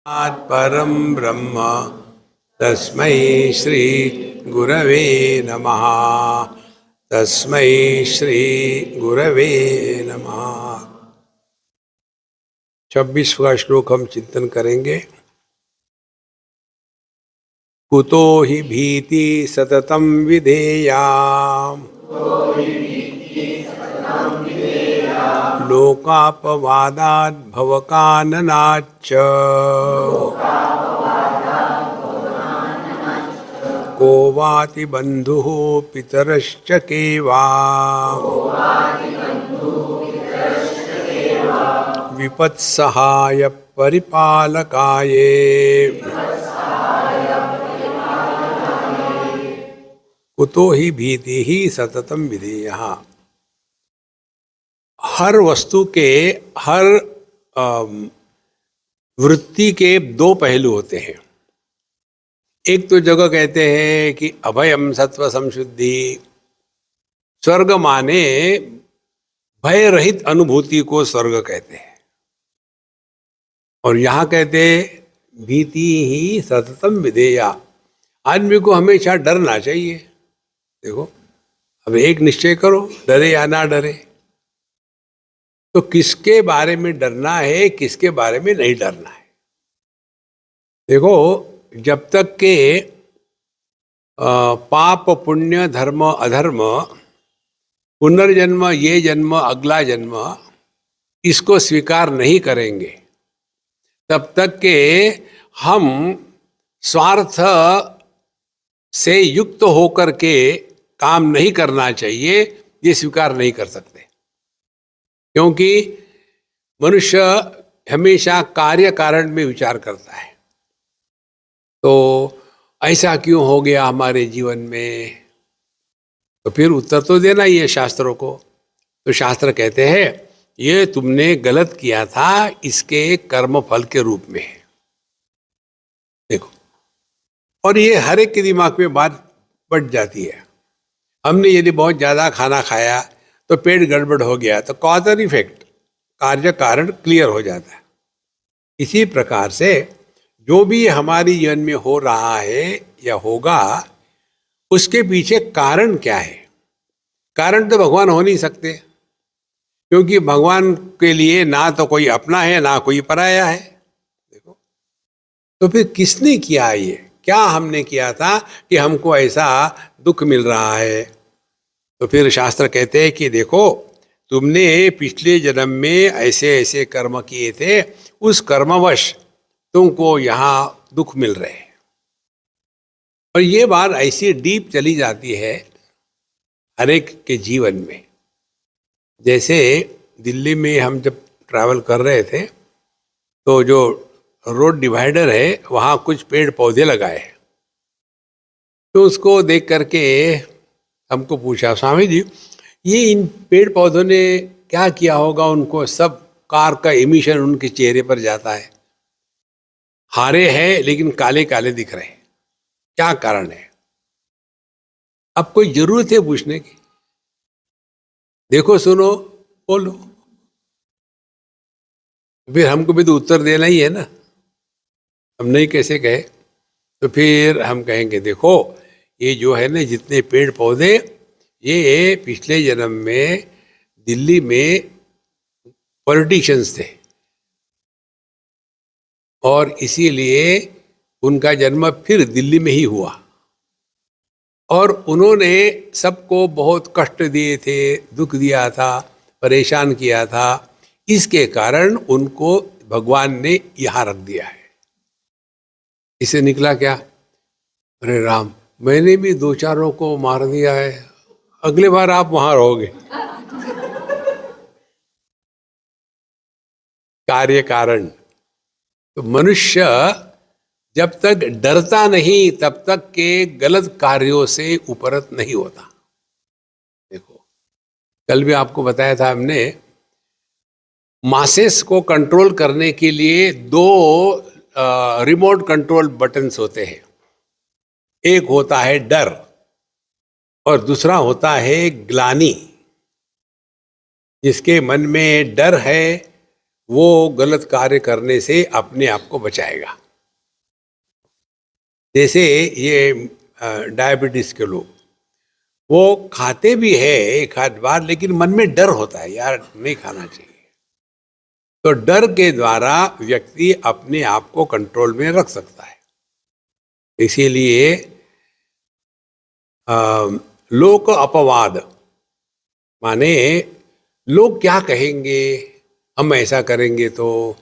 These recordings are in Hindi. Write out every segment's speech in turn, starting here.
परम ब्रह्म तस्मै श्री गुरवे नमः। तस्मै श्री गुरवे नमः। 26वां श्लोक हम चिंतन करेंगे। कुतो हि भीति सततं विधेया लोकापवादाद् भवकाननाच्च को वाति बन्धुः पितरश्च के वा विपत्सहाय परिपालकाये। कुतो ही भीति ही सततम विधेयः। हर वस्तु के हर वृत्ति के दो पहलू होते हैं। एक तो जगह कहते हैं कि अभयम सत्व संशुद्धि, स्वर्ग माने भय रहित अनुभूति को स्वर्ग कहते हैं। और यहाँ कहते भीति ही सततम विधेया, आदमी को हमेशा डरना चाहिए। देखो, अब एक निश्चय करो, डरे या ना डरे। तो किसके बारे में डरना है, किसके बारे में नहीं डरना है। देखो, जब तक के पाप पुण्य धर्म अधर्म, पुनर्जन्म, ये जन्म अगला जन्म, इसको स्वीकार नहीं करेंगे, तब तक के हम स्वार्थ से युक्त होकर के काम नहीं करना चाहिए, ये स्वीकार नहीं कर सकते। क्योंकि मनुष्य हमेशा कार्य कारण में विचार करता है। तो ऐसा क्यों हो गया हमारे जीवन में, तो फिर उत्तर तो देना ही है शास्त्रों को। तो शास्त्र कहते हैं ये तुमने गलत किया था, इसके कर्म फल के रूप में है। देखो, और ये हर एक के दिमाग में बात बढ़ जाती है। हमने यदि बहुत ज़्यादा खाना खाया तो पेट गड़बड़ हो गया, तो कॉज और इफेक्ट, कार्य कारण क्लियर हो जाता है। इसी प्रकार से जो भी हमारी जीवन में हो रहा है या होगा, उसके पीछे कारण क्या है। कारण तो भगवान हो नहीं सकते, क्योंकि भगवान के लिए ना तो कोई अपना है ना कोई पराया है। देखो, तो फिर किसने किया ये, क्या हमने किया था कि हमको ऐसा दुख मिल रहा है। तो फिर शास्त्र कहते हैं कि देखो, तुमने पिछले जन्म में ऐसे ऐसे कर्म किए थे, उस कर्मवश तुमको यहाँ दुख मिल रहे हैं। और ये बात ऐसी डीप चली जाती है हर एक के जीवन में। जैसे दिल्ली में हम जब ट्रैवल कर रहे थे, तो जो रोड डिवाइडर है वहाँ कुछ पेड़ पौधे लगाए। तो उसको देख करके हमको पूछा, स्वामी जी ये इन पेड़ पौधों ने क्या किया होगा, उनको सब कार का एमिशन उनके चेहरे पर जाता है, हरे हैं लेकिन काले काले दिख रहे हैं, क्या कारण है। अब कोई जरूरत है पूछने की? देखो, सुनो, बोलो, फिर हमको भी तो उत्तर देना ही है ना। हम नहीं कैसे कहे, तो फिर हम कहेंगे देखो, ये जो है ना जितने पेड़ पौधे, ये पिछले जन्म में दिल्ली में पॉलिटिशियंस थे, और इसीलिए उनका जन्म फिर दिल्ली में ही हुआ। और उन्होंने सबको बहुत कष्ट दिए थे, दुख दिया था, परेशान किया था। इसके कारण उनको भगवान ने यहाँ रख दिया है। इससे निकला क्या, अरे राम, मैंने भी दो चारों को मार दिया है, अगले बार आप वहां रहोगे। कार्य कारण। तो मनुष्य जब तक डरता नहीं, तब तक के गलत कार्यों से उपरत नहीं होता। देखो, कल भी आपको बताया था हमने, मासेस को कंट्रोल करने के लिए दो रिमोट कंट्रोल बटन्स होते हैं। एक होता है डर और दूसरा होता है ग्लानि। जिसके मन में डर है वो गलत कार्य करने से अपने आप को बचाएगा। जैसे ये डायबिटीज के लोग, वो खाते भी है एक आध बार, लेकिन मन में डर होता है, यार नहीं खाना चाहिए। तो डर के द्वारा व्यक्ति अपने आप को कंट्रोल में रख सकता है। इसीलिए लोक अपवाद माने लोग क्या कहेंगे हम ऐसा करेंगे तो,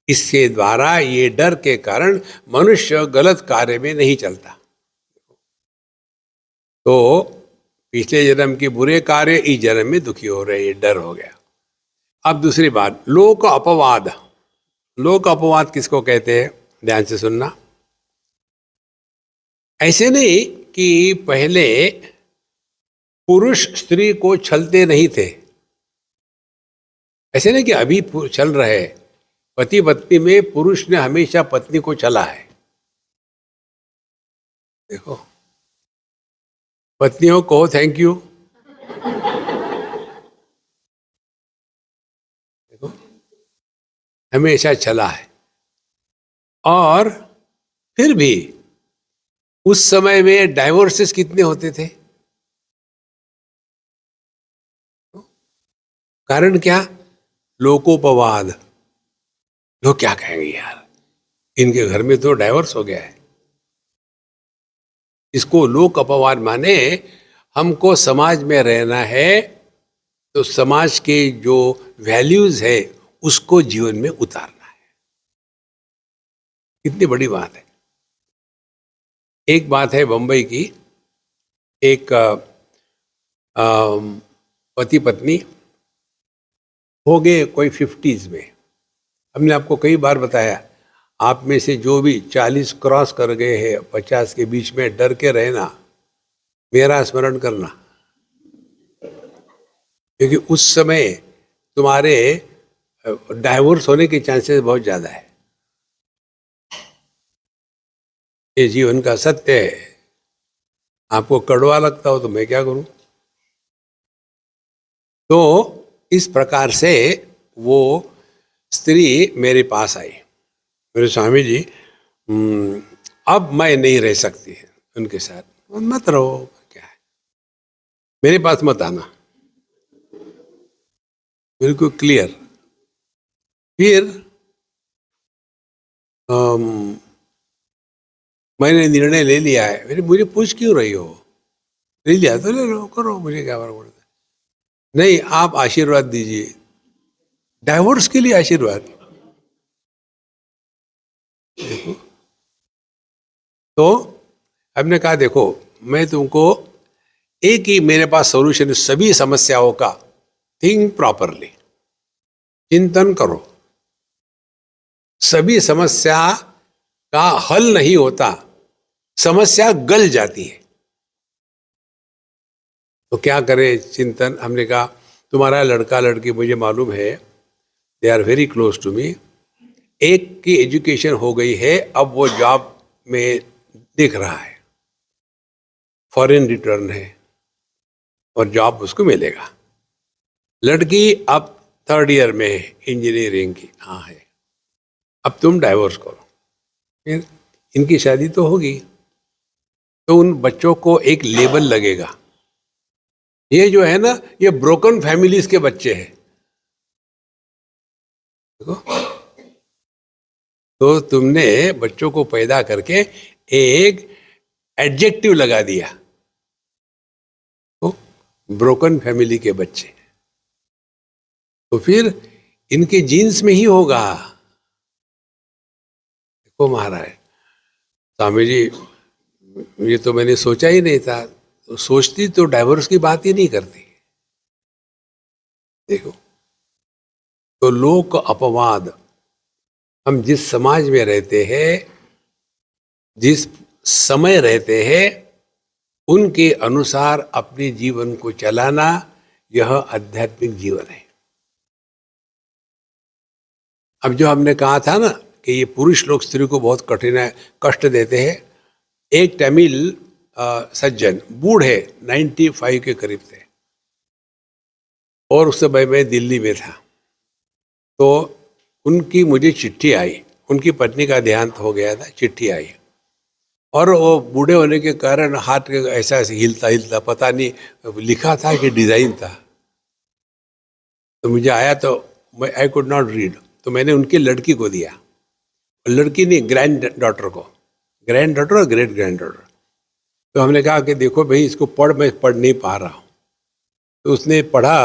इसके द्वारा ये डर के कारण मनुष्य गलत कार्य में नहीं चलता। तो पिछले जन्म के बुरे कार्य इस जन्म में दुखी हो रहे, ये डर हो गया। अब दूसरी बात, लोक अपवाद। लोक अपवाद किसको कहते हैं, ध्यान से सुनना। ऐसे नहीं कि पहले पुरुष स्त्री को छलते नहीं थे, ऐसे नहीं कि अभी छल रहे। पति पत्नी में पुरुष ने हमेशा पत्नी को छला है। देखो, पत्नियों को थैंक यू। देखो, हमेशा छला है। और फिर भी उस समय में डाइवोर्सेस कितने होते थे? कारण क्या? लोकोपवाद। लोग क्या कहेंगे, यार इनके घर में तो डाइवोर्स हो गया है। इसको लोक अपवाद माने हमको समाज में रहना है, तो समाज के जो वैल्यूज है उसको जीवन में उतारना है। कितनी बड़ी बात है। एक बात है बंबई की, एक पति पत्नी हो गए कोई 50s में। हमने आपको कई बार बताया, आप में से जो भी 40 क्रॉस कर गए हैं, 50 के बीच में, डर के रहना, मेरा स्मरण करना, क्योंकि उस समय तुम्हारे डाइवोर्स होने के चांसेस बहुत ज्यादा है। ये जीवन का सत्य है। आपको कड़वा लगता हो तो मैं क्या करूं। तो इस प्रकार से वो स्त्री मेरे पास आई, मेरे स्वामी जी अब मैं नहीं रह सकती है उनके साथ, मत रहो, क्या है, मेरे पास मत आना। बिल्कुल क्लियर। फिर मैंने निर्णय ले लिया है। मुझे पूछ क्यों रही हो, ले लिया तो ले लो, करो, मुझे क्या फर्क पड़ता है। नहीं, आप आशीर्वाद दीजिए, डाइवोर्स के लिए आशीर्वाद। देखो, तो हमने कहा देखो, मैं तुमको एक ही मेरे पास सॉल्यूशन है सभी समस्याओं का। थिंक प्रॉपरली, चिंतन करो। सभी समस्या का हल नहीं होता, समस्या गल जाती है। तो क्या करे चिंतन। हमने कहा तुम्हारा लड़का लड़की मुझे मालूम है, they are very close to me. एक की एजुकेशन हो गई है, अब वो जॉब में दिख रहा है, फॉरेन रिटर्न है और जॉब उसको मिलेगा। लड़की अब 3rd ईयर में है इंजीनियरिंग की, हाँ है। अब तुम डाइवोर्स करो, फिर इनकी शादी तो होगी, तो उन बच्चों को एक लेबल लगेगा, ये जो है ना, ये ब्रोकन फैमिलीज के बच्चे हैं। देखो, तो तुमने बच्चों को पैदा करके एक एडजेक्टिव लगा दिया, तो ब्रोकन फैमिली के बच्चे। तो फिर इनके जीन्स में ही होगा। देखो महाराज, स्वामी जी ये तो मैंने सोचा ही नहीं था। तो सोचती तो डाइवोर्स की बात ही नहीं करती। देखो, तो लोक अपवाद, हम जिस समाज में रहते हैं, जिस समय रहते हैं, उनके अनुसार अपने जीवन को चलाना, यह आध्यात्मिक जीवन है। अब जो हमने कहा था ना कि ये पुरुष लोग स्त्री को बहुत कठिन कष्ट देते हैं। एक तमिल सज्जन, बूढ़े 95 के करीब थे, और उस समय मैं दिल्ली में था। तो उनकी मुझे चिट्ठी आई, उनकी पत्नी का देहांत हो गया था, चिट्ठी आई, और वो बूढ़े होने के कारण हाथ ऐसा ऐसे हिलता हिलता, पता नहीं लिखा था कि डिजाइन था। तो मुझे आया तो मैं आई कुड नॉट रीड, तो मैंने उनकी लड़की को दिया, लड़की नहीं, ग्रैंड डॉटर को, ग्रैंड डॉटर और ग्रेट ग्रैंड डॉटर। तो हमने कहा कि देखो भाई इसको पढ़, मैं पढ़ नहीं पा रहा हूँ। तो उसने पढ़ा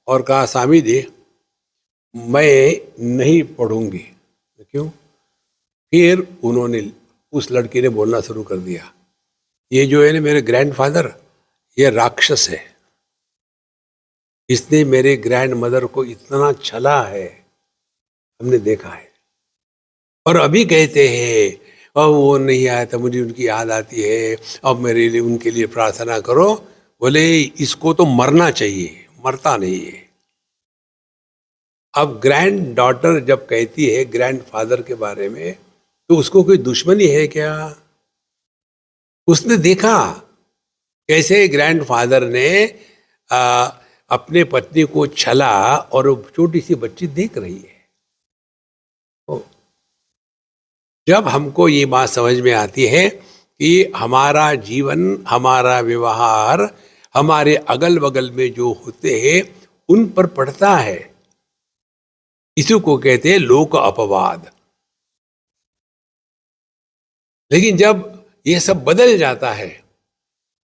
और कहा स्वामी जी मैं नहीं पढ़ूंगी। क्यों? फिर उन्होंने, उस लड़की ने बोलना शुरू कर दिया, ये जो है ना मेरे ग्रैंडफादर, ये राक्षस है, इसने मेरे ग्रैंड मदर को इतना छला है, हमने देखा है। और अभी कहते हैं अब वो नहीं आया था, मुझे उनकी याद आती है, अब मेरे लिए उनके लिए प्रार्थना करो। बोले इसको तो मरना चाहिए, मरता नहीं है। अब ग्रैंड डॉटर जब कहती है ग्रैंड फादर के बारे में, तो उसको कोई दुश्मनी है क्या? उसने देखा कैसे ग्रैंड फादर ने अपने पत्नी को छला, और छोटी सी बच्ची देख रही है। जब हमको ये बात समझ में आती है कि हमारा जीवन, हमारा व्यवहार, हमारे अगल बगल में जो होते हैं उन पर पड़ता है, इसी को कहते हैं लोक अपवाद। लेकिन जब ये सब बदल जाता है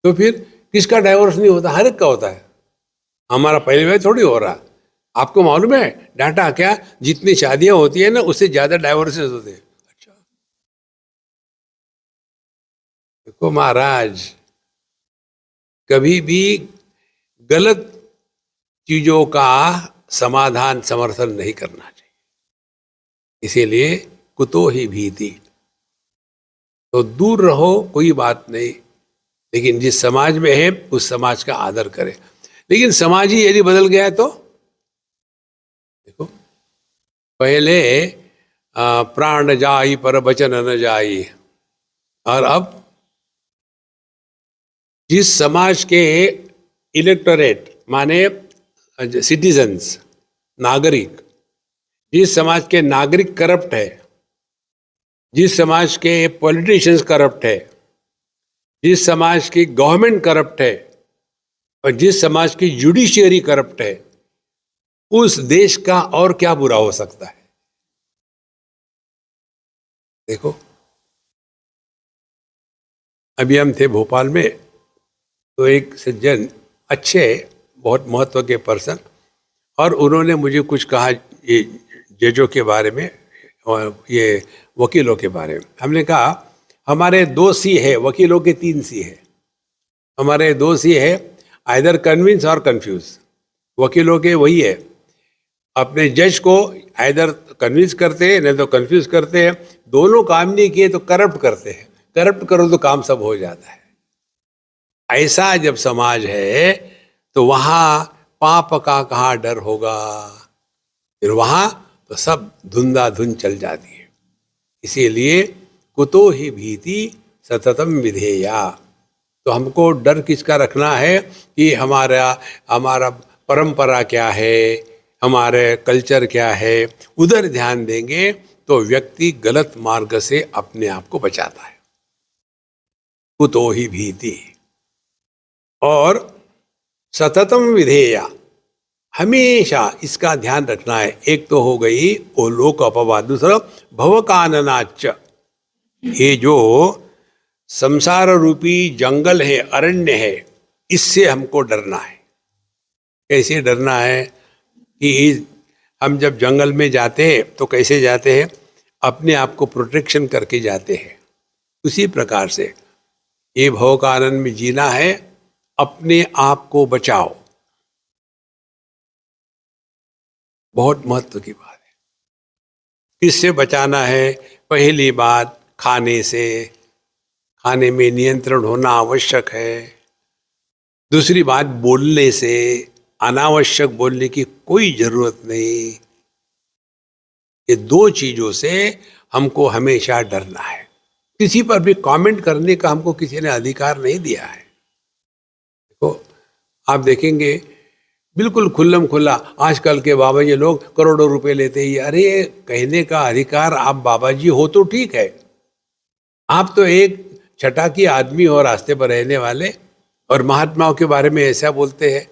तो फिर किसका डाइवोर्स नहीं होता? हर एक का होता है। हमारा पहले में थोड़ी हो रहा। आपको मालूम है डाटा क्या, जितनी शादियां होती है ना उससे ज्यादा डाइवोर्सेस होते हैं। अच्छा, देखो महाराज, कभी भी गलत चीजों का समाधान समर्थन नहीं करना चाहिए। इसीलिए कुतो ही भीति, तो दूर रहो, कोई बात नहीं, लेकिन जिस समाज में है उस समाज का आदर करें। लेकिन समाज ही यदि बदल गया तो देखो, पहले प्राण जाई पर वचन न जाई, और अब जिस समाज के इलेक्टोरेट माने सिटीजन्स, नागरिक, जिस समाज के नागरिक करप्ट है, जिस समाज के पॉलिटिशियंस करप्ट है, जिस समाज की गवर्नमेंट करप्ट है, और जिस समाज की जुडिशियरी करप्ट है, उस देश का और क्या बुरा हो सकता है? देखो, अभी हम थे भोपाल में, तो एक सज्जन, अच्छे, बहुत महत्व के पर्सन, और उन्होंने मुझे कुछ कहा ये जजों के बारे में और ये वकीलों के बारे में। हमने कहा हमारे 2 सी है, वकीलों के 3 सी है। हमारे 2 सी है, आइदर कन्विंस और कंफ्यूज। वकीलों के वही है, अपने जज को आइदर कन्विंस करते हैं नहीं तो कंफ्यूज करते हैं। दोनों काम नहीं किए तो करप्ट करते हैं, करप्ट करो तो काम सब हो जाता है। ऐसा जब समाज है तो वहां पाप का कहाँ डर होगा? फिर वहां तो सब धुंधा धुन चल जाती है। इसीलिए कुतो ही भीति सततम विधेया, तो हमको डर किसका रखना है कि हमारा परंपरा क्या है, हमारे कल्चर क्या है, उधर ध्यान देंगे तो व्यक्ति गलत मार्ग से अपने आप को बचाता है। कुतो ही भीति और सततम विधेया, हमेशा इसका ध्यान रखना है। एक तो हो गई वो लोक अपवाद, दूसरा भवकाननाच, ये जो संसार रूपी जंगल है, अरण्य है, इससे हमको डरना है। कैसे डरना है कि हम जब जंगल में जाते हैं तो कैसे जाते हैं? अपने आप को प्रोटेक्शन करके जाते हैं। उसी प्रकार से ये भवकानन में जीना है, अपने आप को बचाओ। बहुत महत्व की बात है। किससे बचाना है? पहली बात खाने से, खाने में नियंत्रण होना आवश्यक है। दूसरी बात बोलने से, अनावश्यक बोलने की कोई जरूरत नहीं। ये 2 चीजों से हमको हमेशा डरना है। किसी पर भी कमेंट करने का हमको किसी ने अधिकार नहीं दिया है। देखो, आप देखेंगे बिल्कुल खुल्लम खुल्ला। आजकल के बाबा जी लोग करोड़ों रुपए लेते ही, अरे कहने का अधिकार, आप बाबा जी हो तो ठीक है, आप तो एक छटा की आदमी हो, रास्ते पर रहने वाले, और महात्माओं के बारे में ऐसा बोलते हैं।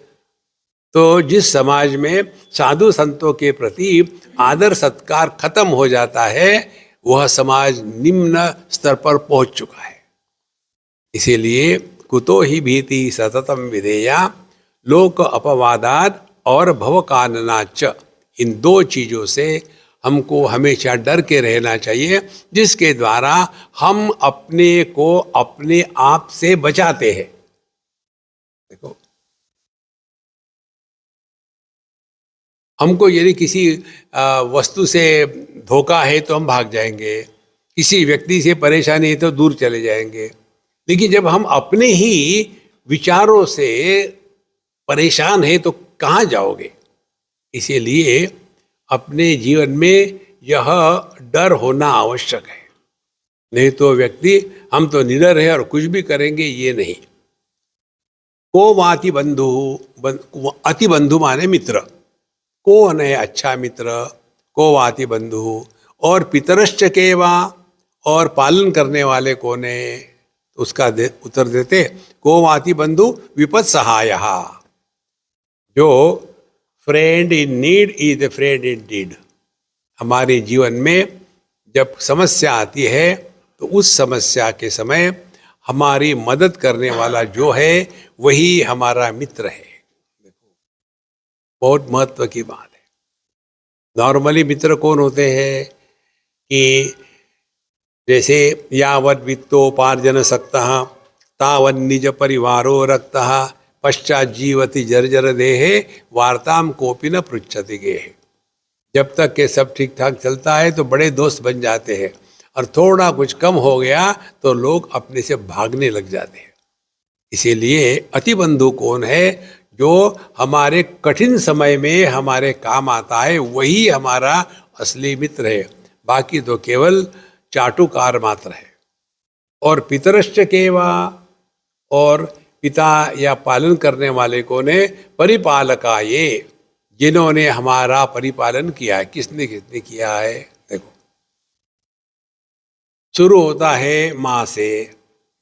तो जिस समाज में साधु संतों के प्रति आदर सत्कार खत्म हो जाता है, वह समाज निम्न स्तर पर पहुंच चुका है। इसीलिए कुतो ही भीति सततम विधेया लोक अपवादात और भवकाननाच, इन दो चीजों से हमको हमेशा डर के रहना चाहिए, जिसके द्वारा हम अपने को अपने आप से बचाते हैं। देखो, हमको यदि किसी वस्तु से धोखा है तो हम भाग जाएंगे, किसी व्यक्ति से परेशानी है तो दूर चले जाएंगे, लेकिन जब हम अपने ही विचारों से परेशान हैं तो कहाँ जाओगे? इसीलिए अपने जीवन में यह डर होना आवश्यक है। नहीं तो व्यक्ति, हम तो निडर है और कुछ भी करेंगे, ये नहीं। को वाति बंधु, अति बंधु माने मित्र। कौन है अच्छा मित्र? को वाति बंधु। और पितरश्च केवा, और पालन करने वाले कौन है? तो उसका उत्तर देते, को वाति बंधु विपद सहाय। जो friend in need is a friend in deed. हमारे जीवन में जब समस्या आती है तो उस समस्या के समय हमारी मदद करने वाला जो है वही हमारा मित्र है। देखो, बहुत महत्व की बात है। नॉर्मली मित्र कौन होते हैं कि जैसे यावत् वित्तोपार्जन सक्तः तावत् निज परिवारो रक्तः पश्चात जीवति जर्जर देहे वार्ताम कोपि न पृच्छति गेह। जब तक के सब ठीक ठाक चलता है तो बड़े दोस्त बन जाते हैं, और थोड़ा कुछ कम हो गया तो लोग अपने से भागने लग जाते हैं। इसीलिए अति बंधु कौन है? जो हमारे कठिन समय में हमारे काम आता है, वही हमारा असली मित्र है। बाकी तो केवल चाटुकार मात्र है। और पितरश्च केवा, और पिता या पालन करने वाले कौन है? परिपालका, ये जिन्होंने हमारा परिपालन किया है। किसने किसने किया है? देखो, शुरू होता है माँ से,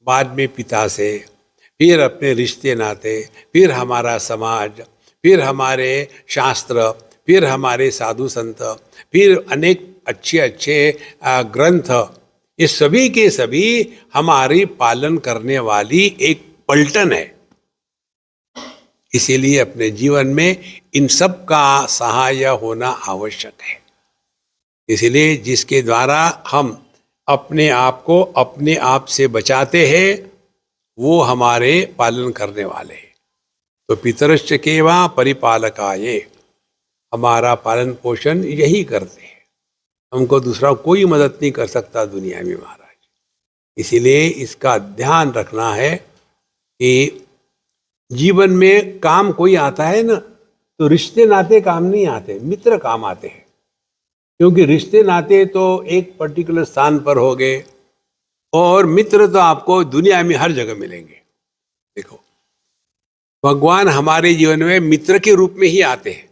बाद में पिता से, फिर अपने रिश्ते नाते, फिर हमारा समाज, फिर हमारे शास्त्र, फिर हमारे साधु संत, फिर अनेक अच्छे अच्छे ग्रंथ। ये सभी के सभी हमारी पालन करने वाली एक पलटन है। इसीलिए अपने जीवन में इन सब का सहाय होना आवश्यक है। इसीलिए जिसके द्वारा हम अपने आप को अपने आप से बचाते हैं, वो हमारे पालन करने वाले हैं। तो पितरश्च केवा परिपालकाये, हमारा पालन पोषण यही करते हैं। हमको दूसरा कोई मदद नहीं कर सकता दुनिया में महाराज। इसीलिए इसका ध्यान रखना है कि जीवन में काम कोई आता है ना, तो रिश्ते नाते काम नहीं आते, मित्र काम आते हैं। क्योंकि रिश्ते नाते तो एक पर्टिकुलर स्थान पर हो गए, और मित्र तो आपको दुनिया में हर जगह मिलेंगे। देखो, भगवान हमारे जीवन में मित्र के रूप में ही आते हैं।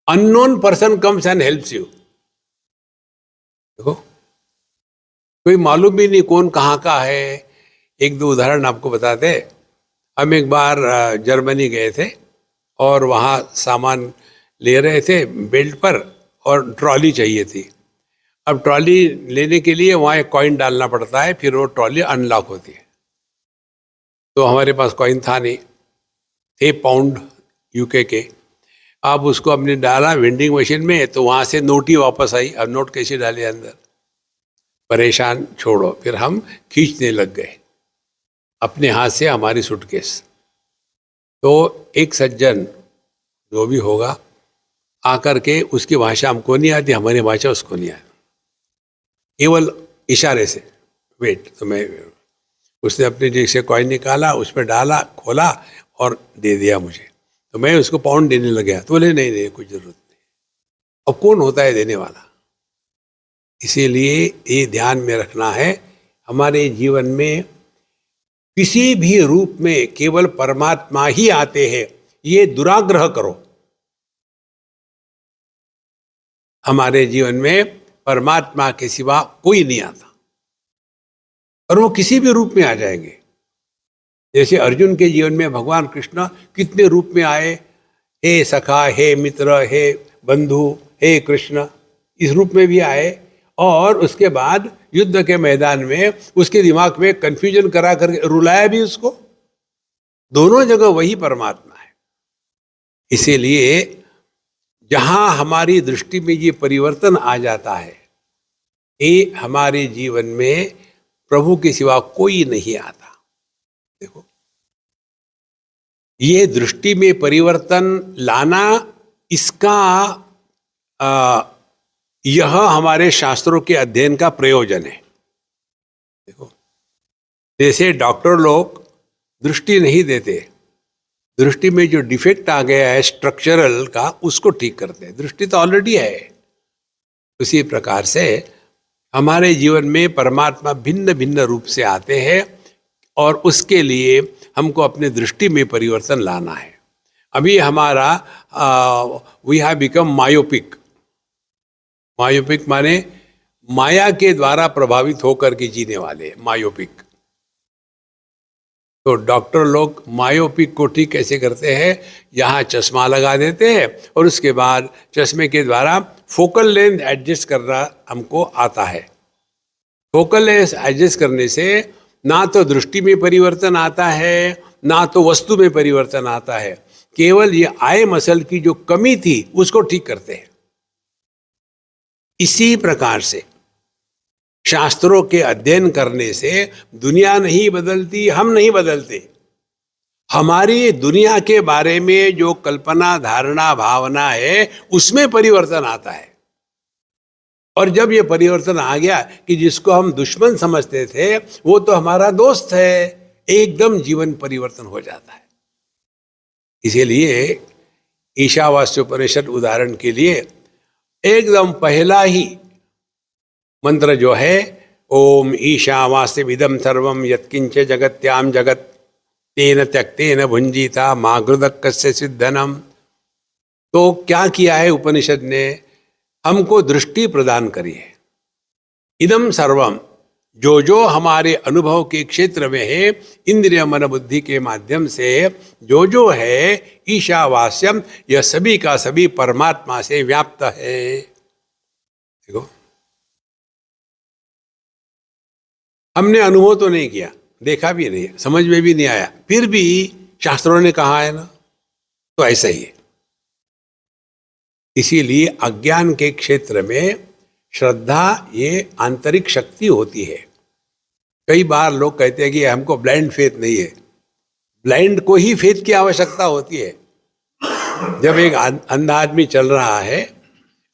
Unknown person comes and helps you. देखो, कोई मालूम भी नहीं कौन कहाँ का है। एक दो उदाहरण आपको बताते। हम एक बार जर्मनी गए थे और वहाँ सामान ले रहे थे बेल्ट पर, और ट्रॉली चाहिए थी। अब ट्रॉली लेने के लिए वहाँ एक कॉइन डालना पड़ता है, फिर वो ट्रॉली अनलॉक होती है। तो हमारे पास कॉइन था नहीं, थे पाउंड यूके के। अब उसको हमने डाला वेंडिंग मशीन में, तो वहाँ से नोट ही वापस आई। अब नोट कैसे डाले अंदर? परेशान छोड़ो, फिर हम खींचने लग गए अपने हाथ से हमारी सूटकेस। तो एक सज्जन जो भी होगा आकर के, उसकी भाषा हमको नहीं आती, हमारी भाषा उसको नहीं आती, केवल इशारे से वेट। तो मैं, उसने अपने जेब से कॉइन निकाला, उस पर डाला, खोला और दे दिया मुझे। तो मैं उसको पाउंड देने लग गया। तो बोले नहीं नहीं, कुछ जरूरत नहीं। अब कौन होता है देने वाला? इसीलिए ये ध्यान में रखना है, हमारे जीवन में किसी भी रूप में केवल परमात्मा ही आते हैं, ये दुराग्रह करो। हमारे जीवन में परमात्मा के सिवा कोई नहीं आता, और वो किसी भी रूप में आ जाएंगे। जैसे अर्जुन के जीवन में भगवान कृष्ण कितने रूप में आए, हे सखा, हे मित्र, हे बंधु, हे कृष्ण, इस रूप में भी आए। और उसके बाद युद्ध के मैदान में उसके दिमाग में कंफ्यूजन करा करके रुलाया भी उसको। दोनों जगह वही परमात्मा है। इसीलिए जहां हमारी दृष्टि में ये परिवर्तन आ जाता है, ये हमारे जीवन में प्रभु के सिवा कोई नहीं आता। देखो, ये दृष्टि में परिवर्तन लाना, इसका यह हमारे शास्त्रों के अध्ययन का प्रयोजन है। देखो, जैसे डॉक्टर लोग दृष्टि नहीं देते, दृष्टि में जो डिफेक्ट आ गया है स्ट्रक्चरल का, उसको ठीक करते हैं। दृष्टि तो ऑलरेडी है। उसी प्रकार से हमारे जीवन में परमात्मा भिन्न भिन्न रूप से आते हैं, और उसके लिए हमको अपने दृष्टि में परिवर्तन लाना है। अभी हमारा we have become myopic. Myopic माने माया के द्वारा प्रभावित होकर के जीने वाले, मायोपिक। तो डॉक्टर लोग मायोपिक को ठीक कैसे करते हैं? यहाँ चश्मा लगा देते हैं, और उसके बाद चश्मे के द्वारा फोकल लेंथ एडजस्ट करना हमको आता है। फोकल लेंथ एडजस्ट करने से ना तो दृष्टि में परिवर्तन आता है, ना तो वस्तु में परिवर्तन आता है। केवल ये आई मसल की जो कमी थी उसको ठीक करते हैं। इसी प्रकार से शास्त्रों के अध्ययन करने से दुनिया नहीं बदलती, हम नहीं बदलते। हमारी दुनिया के बारे में जो कल्पना, धारणा, भावना है, उसमें परिवर्तन आता है। और जब ये परिवर्तन आ गया कि जिसको हम दुश्मन समझते थे वो तो हमारा दोस्त है, एकदम जीवन परिवर्तन हो जाता है। इसीलिए ईशावास्योपनिषद उदाहरण के लिए एकदम पहला ही मंत्र जो है, ओम ईशावास्यमिदं सर्वं यत्किंच जगत्याम जगत तेन त्यक्तेन भुंजीता मा गृदकस्य सिद्धनम। तो क्या किया है उपनिषद ने? हमको दृष्टि प्रदान करी है। इदम सर्वम, जो जो हमारे अनुभव के क्षेत्र में है, इंद्रिय मन बुद्धि के माध्यम से जो जो है, ईशावास्यम, यह सभी का सभी परमात्मा से व्याप्त है। देखो, हमने अनुभव तो नहीं किया, देखा भी नहीं, समझ में भी नहीं आया, फिर भी शास्त्रों ने कहा है ना, तो ऐसा ही है। इसीलिए अज्ञान के क्षेत्र में श्रद्धा ये आंतरिक शक्ति होती है। कई बार लोग कहते हैं कि हमको ब्लाइंड फेथ नहीं है। ब्लाइंड को ही फेथ की आवश्यकता होती है। जब एक अंधा आदमी चल रहा है,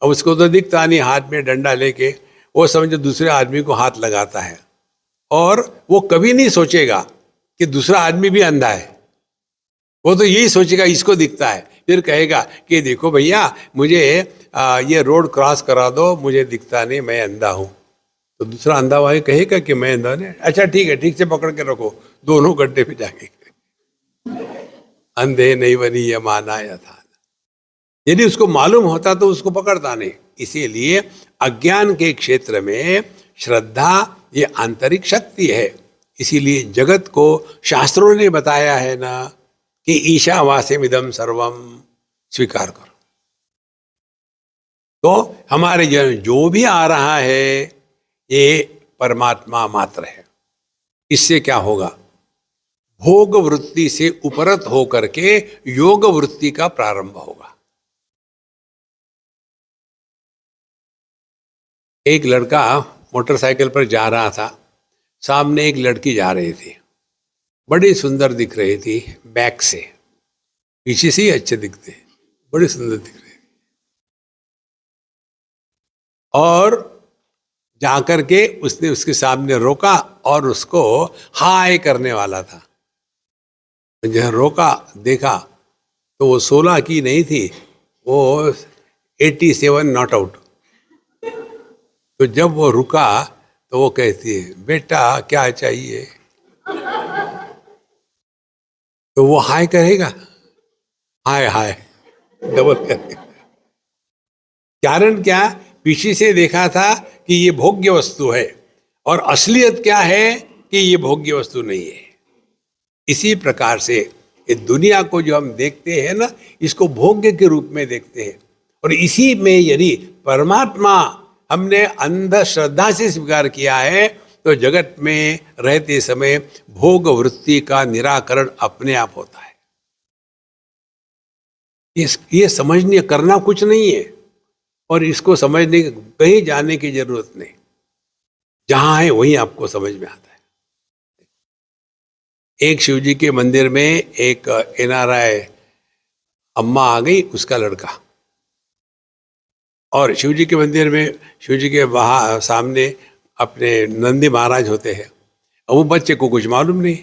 अब उसको तो दिखता नहीं, हाथ में डंडा लेके वो समझो दूसरे आदमी को हाथ लगाता है, और वो कभी नहीं सोचेगा कि दूसरा आदमी भी अंधा है। वो तो यही सोचेगा इसको दिखता है, फिर कहेगा कि देखो भैया, मुझे ये रोड क्रॉस करा दो, मुझे दिखता नहीं, मैं अंधा हूँ। तो दूसरा अंधा वाले कहेगा कि मैं अंधा नहीं। अच्छा ठीक है, ठीक से पकड़ के रखो, दोनों गड्ढे पे जाके। अंधे नहीं बनी ये माना था। यदि उसको मालूम होता तो उसको पकड़ता नहीं। इसीलिए अज्ञान के क्षेत्र में श्रद्धा ये आंतरिक शक्ति है। इसीलिए जगत को शास्त्रों ने बताया है ना कि ईशावास्यमिदं सर्वम, स्वीकार करो। तो हमारे जीवन जो भी आ रहा है ये परमात्मा मात्र है। इससे क्या होगा? भोग वृत्ति से उपरत होकर के योग वृत्ति का प्रारंभ होगा। एक लड़का मोटरसाइकिल पर जा रहा था, सामने एक लड़की जा रही थी, बड़ी सुंदर दिख रही थी, बैक से, पीछे से ही अच्छे दिखते, बड़ी सुंदर दिख रही थी। और जाकर के उसने उसके सामने रोका और उसको हाय करने वाला था। जब रोका, देखा तो वो 16 की नहीं थी, वो 87 नॉट आउट। तो जब वो रुका तो वो कहती है, बेटा क्या चाहिए? तो वो हाय करेगा, हाय हाय डबल करेगा। कारण क्या? पीछे से देखा था कि ये भोग्य वस्तु है, और असलियत क्या है कि ये भोग्य वस्तु नहीं है। इसी प्रकार से ये दुनिया को जो हम देखते हैं ना, इसको भोग्य के रूप में देखते हैं। और इसी में यदि परमात्मा हमने अंधश्रद्धा से स्वीकार किया है, तो जगत में रहते समय भोग वृत्ति का निराकरण अपने आप होता है। ये समझने करना कुछ नहीं है, और इसको समझने कहीं जाने की जरूरत नहीं। जहां है वहीं आपको समझ में आता है। एक शिव जी के मंदिर में एक NRI अम्मा आ गई, उसका लड़का, और शिव जी के मंदिर में शिव जी के वहाँ सामने अपने नंदी महाराज होते हैं। और वो बच्चे को कुछ मालूम नहीं,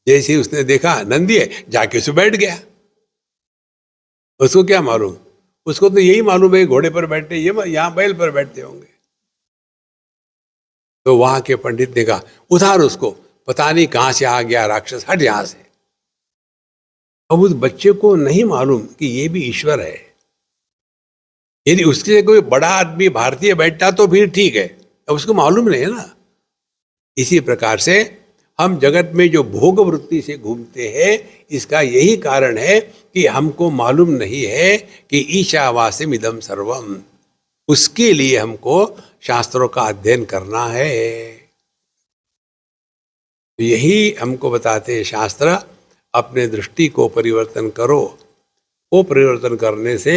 जैसे ही उसने देखा नंदी है, जाके उसे बैठ गया। उसको क्या मालूम? उसको तो यही मालूम है घोड़े पर बैठते, ये यहाँ बैल पर बैठते होंगे। तो वहां के पंडित ने कहा, उतार उसको, पता नहीं कहां से आ गया राक्षस, हट यहां से। अब उस बच्चे को नहीं मालूम कि ये भी ईश्वर है। यदि उसके कोई बड़ा आदमी भारतीय बैठता तो फिर ठीक है, अब उसको मालूम नहीं है ना। इसी प्रकार से हम जगत में जो भोग वृत्ति से घूमते हैं, इसका यही कारण है कि हमको मालूम नहीं है कि ईशावास्यम इदम सर्वम। उसके लिए हमको शास्त्रों का अध्ययन करना है। तो यही हमको बताते हैं शास्त्र, अपने दृष्टि को परिवर्तन करो। वो परिवर्तन करने से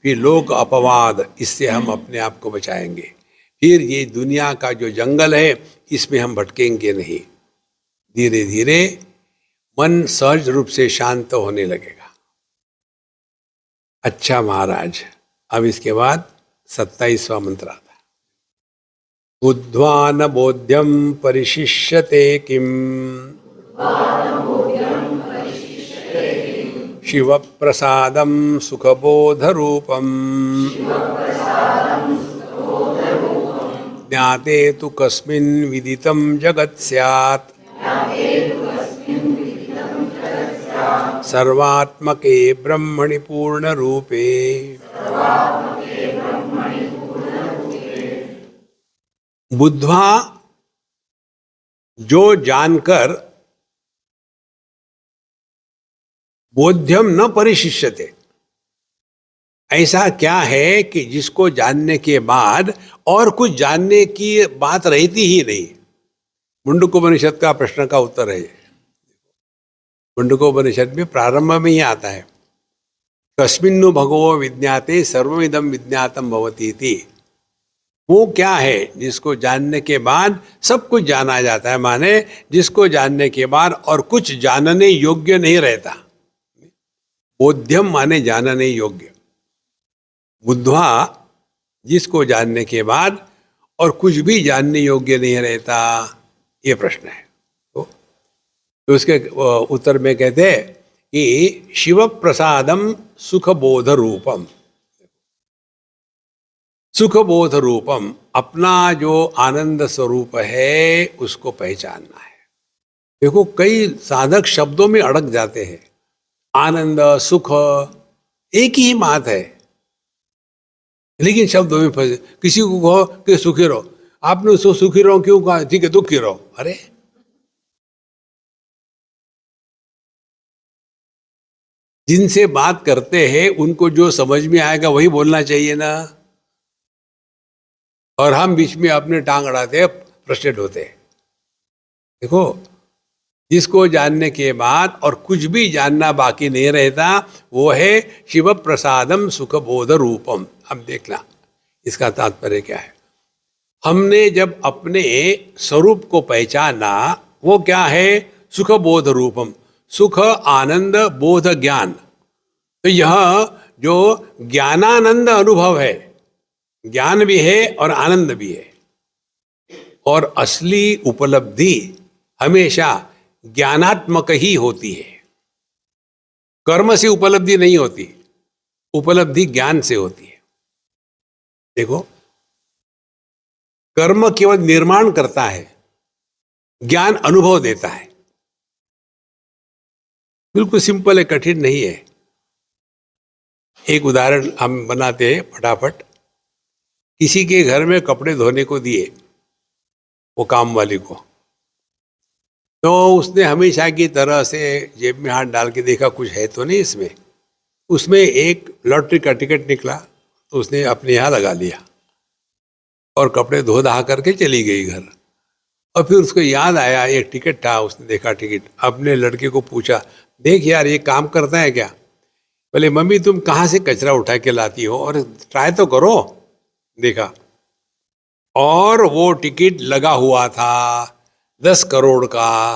फिर लोक अपवाद, इससे हम अपने आप को बचाएंगे। फिर ये दुनिया का जो जंगल है, इसमें हम भटकेंगे नहीं। धीरे धीरे मन सहज रूप से शांत होने लगेगा। अच्छा महाराज, अब इसके बाद 27वां मंत्र आता है। बुद्ध्वा न बोध्यम परिशिष्यते किम शिव प्रसादम सुखबोध रूपम ज्ञाते तु कस्मिन् विदितं जगत् स्यात् सर्वात्मके ब्रह्मणि पूर्ण रूपे। बुद्ध्वा, जो जानकर, बोध्यम न परिशिष्यते, ऐसा क्या है कि जिसको जानने के बाद और कुछ जानने की बात रहती ही नहीं। मुंडकोपनिषद का प्रश्न का उत्तर है। मुंडकोपनिषद में प्रारंभ में ही आता है, कस्मिन्नु भगवो विज्ञाते सर्वमिदं विज्ञातम भवति इति। वो क्या है जिसको जानने के बाद सब कुछ जाना जाता है, माने जिसको जानने के बाद और कुछ जानने योग्य नहीं रहता। बोध्यम माने जानने योग्य। बुद्ध्वा, जिसको जानने के बाद और कुछ भी जानने योग्य नहीं रहता, ये प्रश्न है। तो उसके उत्तर में कहते हैं कि शिव प्रसादम सुखबोध रूपम। सुखबोध रूपम, अपना जो आनंद स्वरूप है उसको पहचानना है। देखो, कई साधक शब्दों में अड़क जाते हैं। आनंद, सुख एक ही बात है, लेकिन शब्दों में फंसे। किसी को कहो कि सुखी रहो, आपने उसको सुखी रहो क्यों कहा? ठीक है, दुखी रहो। अरे, जिनसे बात करते हैं उनको जो समझ में आएगा वही बोलना चाहिए ना। और हम बीच में अपने टांग अड़ाते हैं, फ्रस्ट्रेट होते हैं। देखो, जिसको जानने के बाद और कुछ भी जानना बाकी नहीं रहता, वो है शिव प्रसादम सुखबोध रूपम। अब देखना इसका तात्पर्य क्या है। हमने जब अपने स्वरूप को पहचाना, वो क्या है? सुखबोध रूपम। सुख, आनंद, बोध, ज्ञान। तो यह जो ज्ञानानंद अनुभव है, ज्ञान भी है और आनंद भी है। और असली उपलब्धि हमेशा ज्ञानात्मक ही होती है। कर्म से उपलब्धि नहीं होती, उपलब्धि ज्ञान से होती है। देखो, कर्म केवल निर्माण करता है, ज्ञान अनुभव देता है। बिल्कुल सिंपल है, कठिन नहीं है। एक उदाहरण हम बनाते हैं फटाफट। किसी के घर में कपड़े धोने को दिए वो काम वाली को, तो उसने हमेशा की तरह से जेब में हाथ डाल के देखा कुछ है तो नहीं इसमें। उसमें एक लॉटरी का टिकट निकला, तो उसने अपने यहाँ लगा लिया और कपड़े धो धा करके चली गई घर। और फिर उसको याद आया एक टिकट था, उसने देखा टिकट, अपने लड़के को पूछा, देख यार ये काम करता है क्या? बोले मम्मी तुम कहाँ से कचरा उठा के लाती हो, और ट्राई तो करो। देखा, और वो टिकट लगा हुआ था 10 करोड़ का।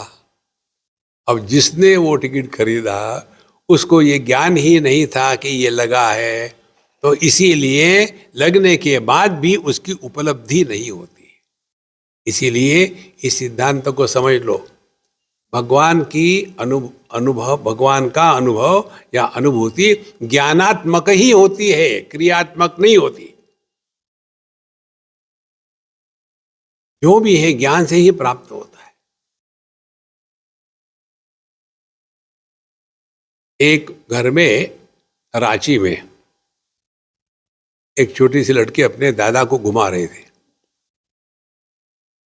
अब जिसने वो टिकट खरीदा उसको ये ज्ञान ही नहीं था कि ये लगा है, तो इसीलिए लगने के बाद भी उसकी उपलब्धि नहीं होती। इसीलिए इस सिद्धांत को समझ लो, भगवान की अनुभव, भगवान का अनुभव या अनुभूति ज्ञानात्मक ही होती है, क्रियात्मक नहीं होती। जो भी है ज्ञान से ही प्राप्त होता है। एक घर में, रांची में, एक छोटी सी लड़की अपने दादा को घुमा रहे थे।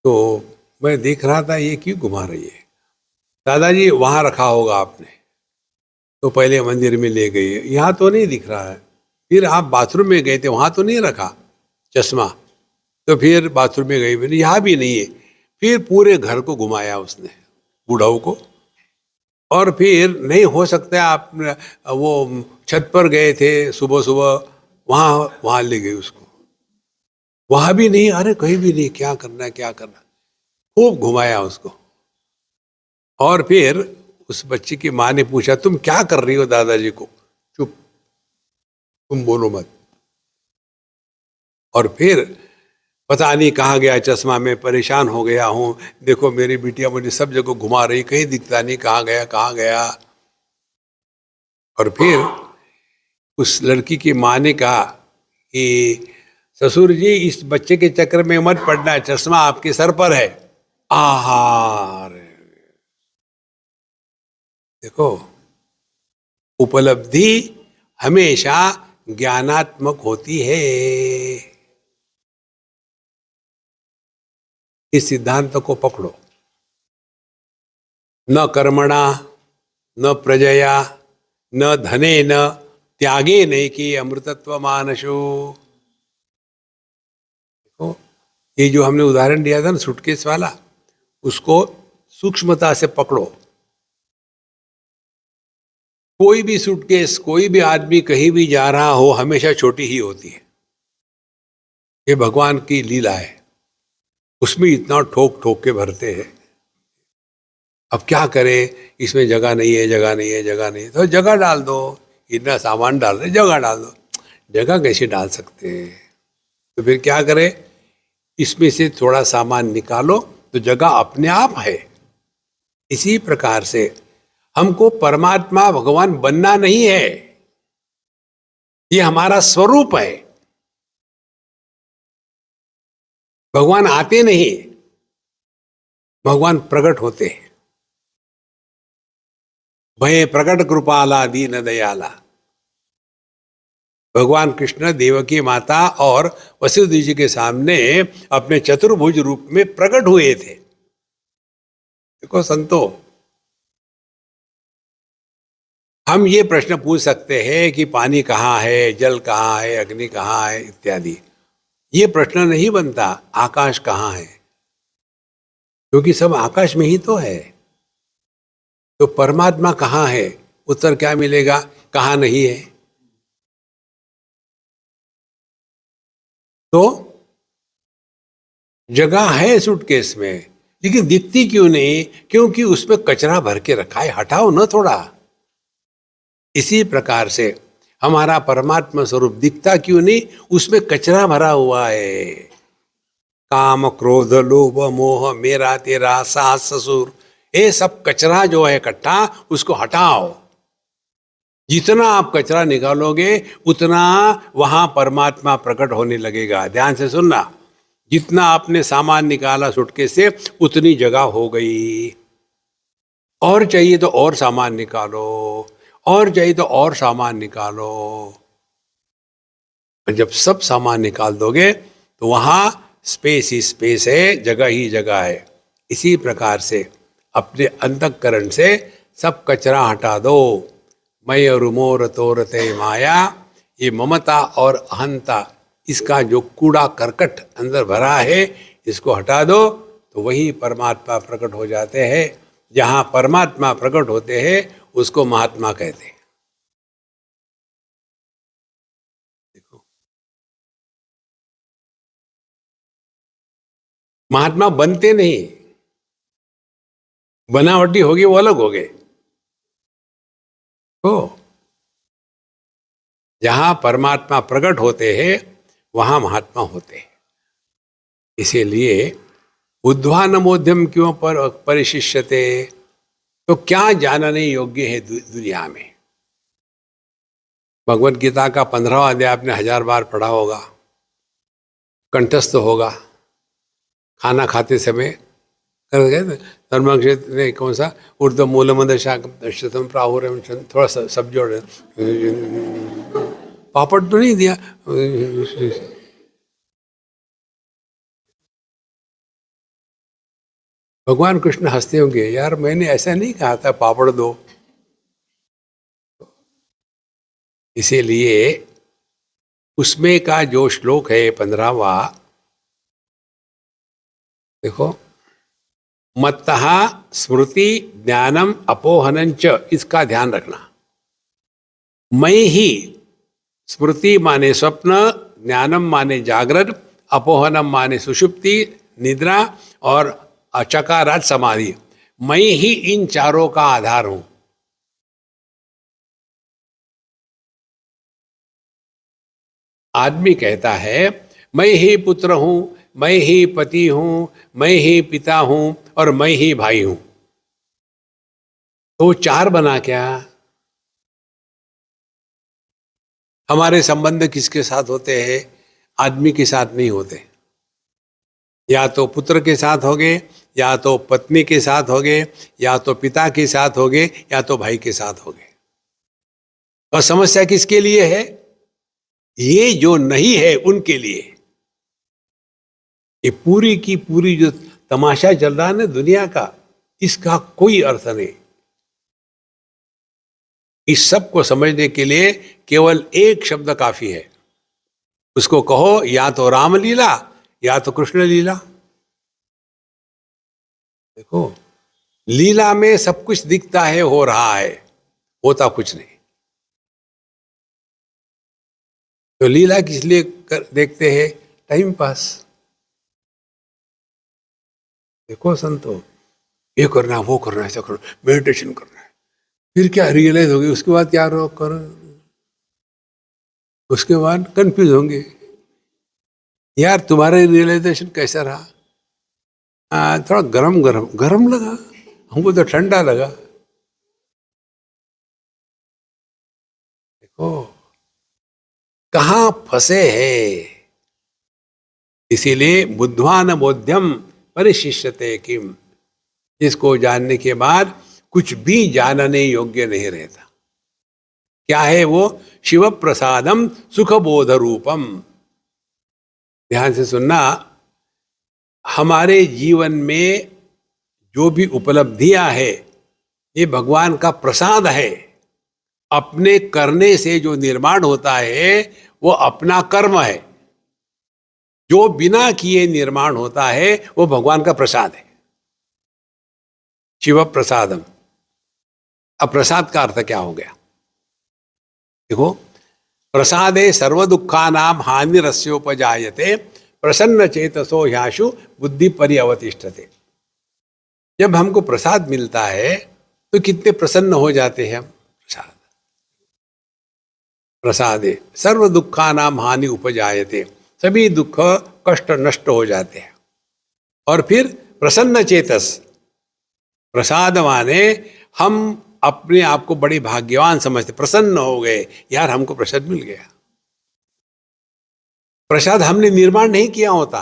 तो मैं देख रहा था ये क्यों घुमा रही है। दादाजी वहां रखा होगा आपने, तो पहले मंदिर में ले गई, यहाँ तो नहीं दिख रहा है। फिर आप बाथरूम में गए थे, वहां तो नहीं रखा चश्मा, तो फिर बाथरूम में गई, मैंने यहाँ भी नहीं है। फिर पूरे घर को घुमाया उसने, बूढ़ाऊ को। और फिर नहीं हो सकता, आप वो छत पर गए थे सुबह सुबह, वहां ले गई उसको, वहां भी नहीं, अरे कहीं भी नहीं, क्या करना है क्या करना। खूब घुमाया उसको। और फिर उस बच्ची की माँ ने पूछा, तुम क्या कर रही हो दादाजी को? चुप, तुम बोलो मत। और फिर पता नहीं कहाँ गया चश्मा, मैं परेशान हो गया हूँ, देखो मेरी बिटिया मुझे सब जगह घुमा रही, कहीं दिखता नहीं, कहाँ गया कहाँ गया। और फिर उस लड़की की माँ ने कहा कि ससुर जी इस बच्चे के चक्कर में मत पड़ना, चश्मा आपके सर पर है। आहार, देखो उपलब्धि हमेशा ज्ञानात्मक होती है। इस सिद्धांत को पकड़ो। न कर्मणा न प्रजया न धने न त्यागे नहीं कि अमृतत्व मानसो। देखो ये जो हमने उदाहरण दिया था ना सूटकेस वाला, उसको सूक्ष्मता से पकड़ो। कोई भी सूटकेस, कोई भी आदमी कहीं भी जा रहा हो, हमेशा छोटी ही होती है। ये भगवान की लीला है, उसमें इतना ठोक ठोक के भरते हैं। अब क्या करें, इसमें जगह नहीं है, जगह नहीं है, जगह नहीं है, तो जगह डाल दो। इतना सामान डाल रहे, जगह डाल दो। जगह कैसे डाल सकते हैं? तो फिर क्या करें, इसमें से थोड़ा सामान निकालो तो जगह अपने आप है। इसी प्रकार से हमको परमात्मा भगवान बनना नहीं है, ये हमारा स्वरूप है। भगवान आते नहीं, भगवान प्रकट होते हैं। भय प्रकट कृपाला दीन दयाला। भगवान कृष्ण देवकी माता और वसुदेव जी के सामने अपने चतुर्भुज रूप में प्रकट हुए थे। देखो संतो, हम ये प्रश्न पूछ सकते हैं कि पानी कहाँ है, जल कहाँ है, अग्नि कहाँ है इत्यादि। ये प्रश्न नहीं बनता आकाश कहाँ है, क्योंकि सब आकाश में ही तो है। तो परमात्मा कहाँ है, उत्तर क्या मिलेगा, कहाँ नहीं है। तो जगह है सूटकेस में, लेकिन दिखती क्यों नहीं? क्योंकि उसमें कचरा भर के रखा है, हटाओ ना थोड़ा। इसी प्रकार से हमारा परमात्मा स्वरूप दिखता क्यों नहीं? उसमें कचरा भरा हुआ है। काम क्रोध लोभ मोह मेरा तेरा सास ससुर, ये सब कचरा जो है इकट्ठा, उसको हटाओ। जितना आप कचरा निकालोगे उतना वहां परमात्मा प्रकट होने लगेगा। ध्यान से सुनना, जितना आपने सामान निकाला सूटकेस से उतनी जगह हो गई। और चाहिए तो और सामान निकालो, और चाहिए तो और सामान निकालो। जब सब सामान निकाल दोगे तो वहां स्पेस ही स्पेस है, जगह ही जगह है। इसी प्रकार से अपने अंतःकरण से सब कचरा हटा दो। मय और मोर तोरते माया, ये ममता और अहंता, इसका जो कूड़ा करकट अंदर भरा है, इसको हटा दो तो वही परमात्मा प्रकट हो जाते हैं। जहां परमात्मा प्रकट होते हैं उसको महात्मा कहते हैं। देखो, महात्मा बनते नहीं, बनावटी होगी वो अलग हो गए। तो जहां परमात्मा प्रकट होते हैं वहां महात्मा होते हैं। इसीलिए बुद्ध्वा नमोध्यम क्यों पर परिशिष्यते, तो क्या जानने योग्य है दुनिया में। भगवत गीता का 15वां अध्याय आपने 1000 बार पढ़ा होगा, कंठस्थ होगा। खाना खाते समय धर्मक्षेत्र ने कौन सा ऊर्ध मूलमद शाकम प्राहुर, थोड़ा सा सब जोड़, पापड़ तो नहीं दिया। भगवान कृष्ण हंसते होंगे, यार मैंने ऐसा नहीं कहा था पापड़ दो। इसीलिए उसमें का जो श्लोक है 15वां, देखो, मत्तः स्मृति ज्ञानम अपोहनंच, इसका ध्यान रखना। मैं ही, स्मृति माने स्वप्न, ज्ञानम माने जागरण, अपोहनम माने सुषुप्ति निद्रा, और अचकारात समाधि। मैं ही इन चारों का आधार हूं। आदमी कहता है मैं ही पुत्र हूं, मैं ही पति हूं, मैं ही पिता हूं और मैं ही भाई हूं। तो चार बना क्या? हमारे संबंध किसके साथ होते हैं? आदमी के साथ नहीं होते। या तो पुत्र के साथ होगे, या तो पत्नी के साथ होगे, या तो पिता के साथ होगे, या तो भाई के साथ होगे। और समस्या किसके लिए है? ये जो नहीं है उनके लिए। ये पूरी की पूरी जो तमाशा चल रहा है ना दुनिया का, इसका कोई अर्थ नहीं। इस सब को समझने के लिए केवल एक शब्द काफी है। उसको कहो या तो रामलीला या तो कृष्ण लीला। देखो, लीला में सब कुछ दिखता है, हो रहा है, होता कुछ नहीं। तो लीला किस लिए देखते हैं? Time pass. देखो संतो, ये करना, वो करना, ऐसा करना, मेडिटेशन करना है, फिर क्या रियलाइज होगी, उसके बाद क्या करो, उसके बाद कंफ्यूज होंगे, यार तुम्हारा रियलाइजेशन कैसा रहा? थोड़ा गरम गरम गरम लगा, हमको तो ठंडा लगा। देखो कहाँ फंसे हैं। इसीलिए बुद्ध्वान बोध्यम परिशिष्यते किम, इसको जानने के बाद कुछ भी जानने योग्य नहीं रहता। क्या है वो? शिव प्रसादम सुख बोध रूपम। ध्यान से सुनना, हमारे जीवन में जो भी उपलब्धियां है ये भगवान का प्रसाद है। अपने करने से जो निर्माण होता है वो अपना कर्म है। जो बिना किए निर्माण होता है वो भगवान का प्रसाद है। शिव प्रसादम। अब प्रसाद का अर्थ क्या हो गया? देखो, प्रसादे सर्व दुखा नाम हानि रस्योपजायते प्रसन्न चेतसो ह्याशु बुद्धि परिअवतिष्ठते। जब हमको प्रसाद मिलता है तो कितने प्रसन्न हो जाते हैं हम। प्रसाद, प्रसादे सर्व दुखा नाम हानि उपजायते, सभी दुख कष्ट नष्ट हो जाते हैं। और फिर प्रसन्न चेतस, प्रसाद माने हम अपने आप को बड़े भाग्यवान समझते, प्रसन्न हो गए, यार हमको प्रसाद मिल गया। प्रसाद हमने निर्माण नहीं किया होता।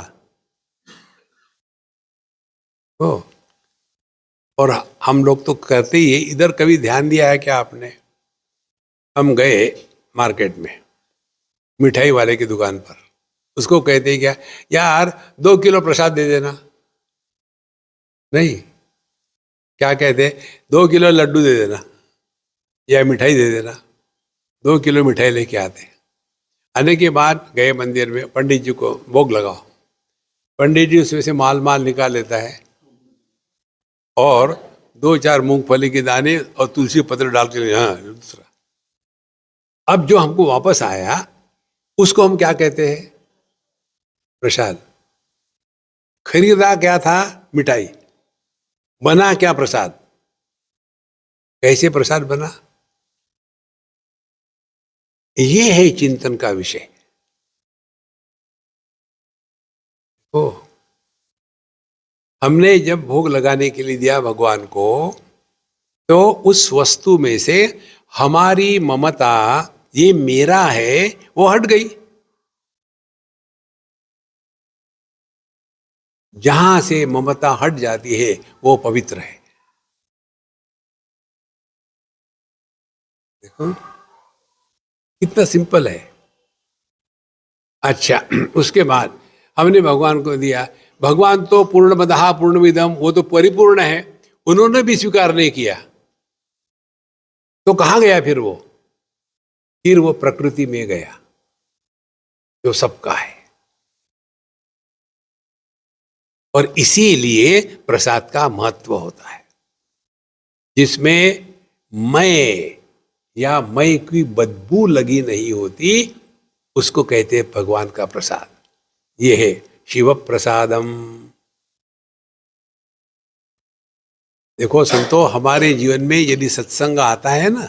और हम लोग तो करते ही है, इधर कभी ध्यान दिया है क्या आपने? हम गए मार्केट में मिठाई वाले की दुकान पर, उसको कहते क्या, यार 2 किलो प्रसाद दे देना। नहीं, क्या कहते, 2 किलो लड्डू दे देना या मिठाई दे देना। 2 किलो मिठाई लेके आते, आने के बाद गए मंदिर में, पंडित जी को भोग लगाओ। पंडित जी उसमें से माल माल निकाल लेता है और 2-4 मूंगफली के दाने और तुलसी पत्र डाल के, हाँ दूसरा। अब जो हमको वापस आया उसको हम क्या कहते हैं? प्रसाद। खरीदा क्या था? मिठाई। बना क्या? प्रसाद। कैसे प्रसाद बना? ये है चिंतन का विषय। ओ, हमने जब भोग लगाने के लिए दिया भगवान को, तो उस वस्तु में से हमारी ममता, ये मेरा है, वो हट गई। जहां से ममता हट जाती है वो पवित्र है। देखो कितना सिंपल है। अच्छा, उसके बाद हमने भगवान को दिया। भगवान तो पूर्णमदः पूर्णमिदम्, वो तो परिपूर्ण है, उन्होंने भी स्वीकार नहीं किया, तो कहां गया फिर वो? फिर वो प्रकृति में गया जो सबका है। और इसीलिए प्रसाद का महत्व होता है, जिसमें मैं या मैं की बदबू लगी नहीं होती, उसको कहते हैं भगवान का प्रसाद। ये है शिव प्रसादम। देखो संतो, हमारे जीवन में यदि सत्संग आता है ना,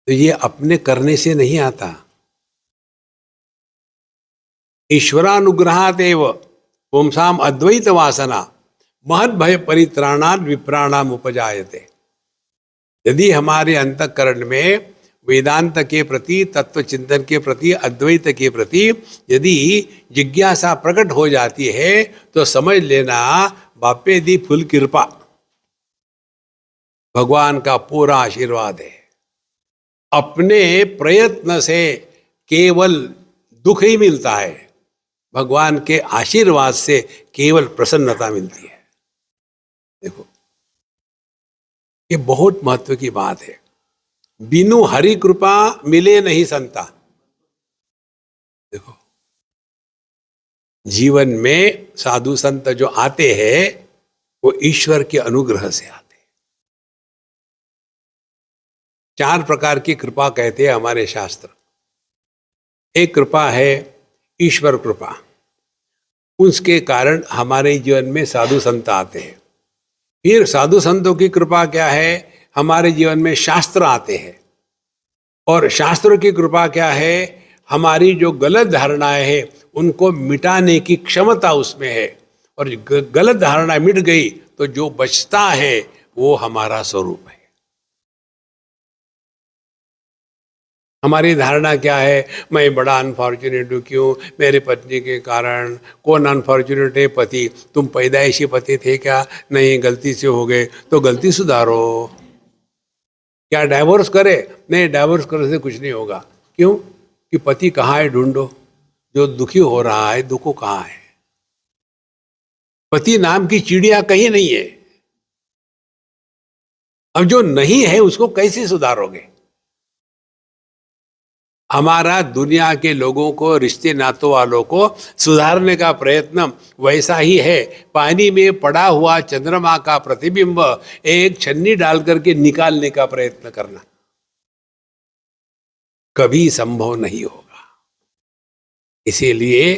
तो ये अपने करने से नहीं आता। ईश्वरानुग्रहादेव पुंसाम अद्वैत वासना महद भय परित्राणात् विप्राणाम उपजायते। यदि हमारे अंतःकरण में वेदांत के प्रति, तत्व चिंतन के प्रति, अद्वैत के प्रति यदि जिज्ञासा प्रकट हो जाती है, तो समझ लेना बापे दी फुल कृपा, भगवान का पूरा आशीर्वाद है। अपने प्रयत्न से केवल दुख ही मिलता है, भगवान के आशीर्वाद से केवल प्रसन्नता मिलती है। देखो ये बहुत महत्व की बात है। बिनु हरि कृपा मिले नहीं संता। देखो जीवन में साधु संत जो आते हैं वो ईश्वर के अनुग्रह से आते हैं। 4 प्रकार की कृपा कहते हैं हमारे शास्त्र। एक कृपा है ईश्वर कृपा, उसके कारण हमारे जीवन में साधु संत आते हैं। फिर साधु संतों की कृपा क्या है? हमारे जीवन में शास्त्र आते हैं। और शास्त्रों की कृपा क्या है? हमारी जो गलत धारणाएं हैं उनको मिटाने की क्षमता उसमें है। और गलत धारणा मिट गई तो जो बचता है वो हमारा स्वरूप है। हमारी धारणा क्या है? मैं बड़ा अनफॉर्चुनेट हूँ। क्यों? मेरे पत्नी के कारण। कौन अनफॉर्चुनेट है? पति। तुम पैदाइशी पति थे क्या? नहीं, गलती से हो गए, तो गलती सुधारो। क्या डाइवोर्स करे? नहीं, डाइवोर्स करने से कुछ नहीं होगा। क्यों? कि पति कहाँ है ढूंढो। जो दुखी हो रहा है, दुखों कहाँ है? पति नाम की चिड़िया कहीं नहीं है। अब जो नहीं है उसको कैसे सुधारोगे? हमारा दुनिया के लोगों को, रिश्ते नातों वालों को सुधारने का प्रयत्न वैसा ही है। पानी में पड़ा हुआ चंद्रमा का प्रतिबिंब एक छन्नी डाल करके निकालने का प्रयत्न करना कभी संभव नहीं होगा। इसीलिए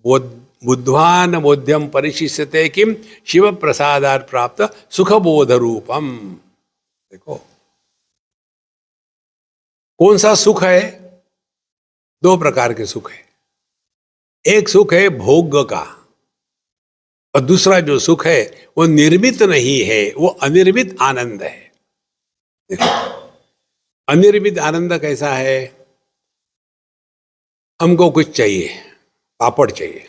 बुद्ध्वान बोध्यम परिशिष्यते किम शिव प्रसादात् प्राप्त सुखबोध रूपम। देखो कौन सा सुख है? 2 प्रकार के सुख है। एक सुख है भोग का, और दूसरा जो सुख है वो निर्मित नहीं है, वो अनिर्मित आनंद है। देखो अनिर्मित आनंद कैसा है? हमको कुछ चाहिए, पापड़ चाहिए,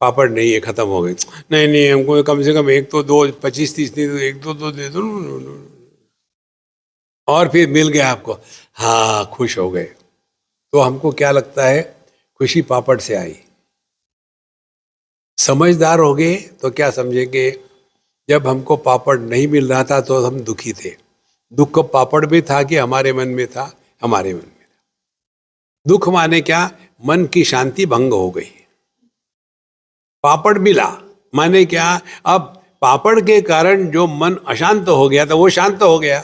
पापड़ नहीं है, खत्म हो गई। नहीं नहीं, हमको कम से कम एक तो दो, 25-30 नहीं तो एक दो दे दो। और फिर मिल गया आपको, हाँ खुश हो गए। तो हमको क्या लगता है, खुशी पापड़ से आई। समझदार हो गए तो क्या समझेंगे, जब हमको पापड़ नहीं मिल रहा था तो हम दुखी थे। दुख पापड़ में था कि हमारे मन में था? हमारे मन में था। दुख माने क्या, मन की शांति भंग हो गई। पापड़ मिला माने क्या, अब पापड़ के कारण जो मन अशांत हो गया था वो शांत हो गया।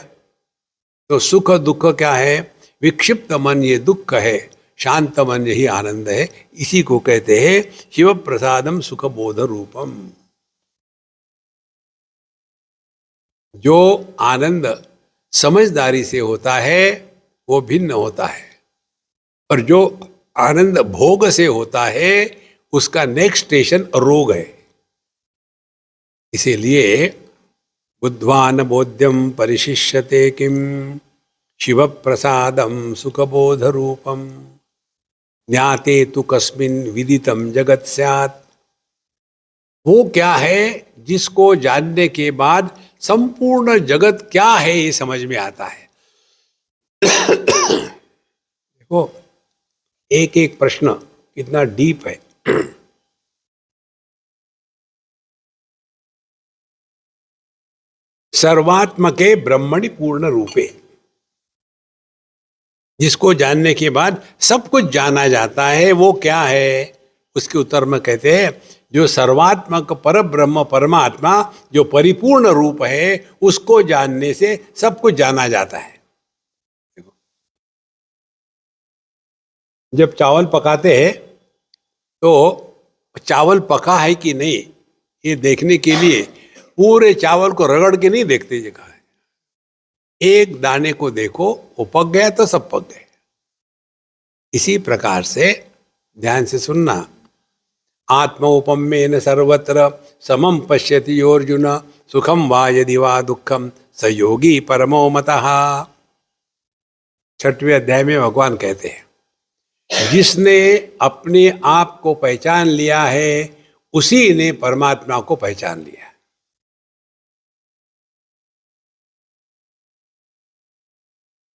तो सुख दुख क्या है, विक्षिप्त मन ये दुख है, शांत मन यही आनंद है। इसी को कहते हैं शिव प्रसादम सुख बोध रूपम। जो आनंद समझदारी से होता है वो भिन्न होता है, और जो आनंद भोग से होता है उसका नेक्स्ट स्टेशन रोग है। इसीलिए बुद्ध्वान बोध्यम परिशिष्यते किम शिव प्रसादम सुखबोध रूपम ज्ञाते तु कस्मिन् विदितम जगत स्यात्। वो क्या है जिसको जानने के बाद संपूर्ण जगत क्या है ये समझ में आता है। देखो एक एक प्रश्न कितना डीप है। सर्वात्मके ब्रह्मणि पूर्ण रूपे, जिसको जानने के बाद सब कुछ जाना जाता है, वो क्या है? उसके उत्तर में कहते हैं जो सर्वात्मक पर ब्रह्म परमात्मा जो परिपूर्ण रूप है उसको जानने से सब कुछ जाना जाता है। जब चावल पकाते हैं तो चावल पका है कि नहीं ये देखने के लिए पूरे चावल को रगड़ के नहीं देखते जगह है, एक दाने को देखो वो पक गया तो सब पक गए। इसी प्रकार से ध्यान से सुनना, आत्मौपम्येन सर्वत्र समम पश्यति योर्जुन सुखम वा यदि वा दुखम स योगी परमो मतः। 6वें अध्याय में भगवान कहते हैं जिसने अपने आप को पहचान लिया है उसी ने परमात्मा को पहचान लिया।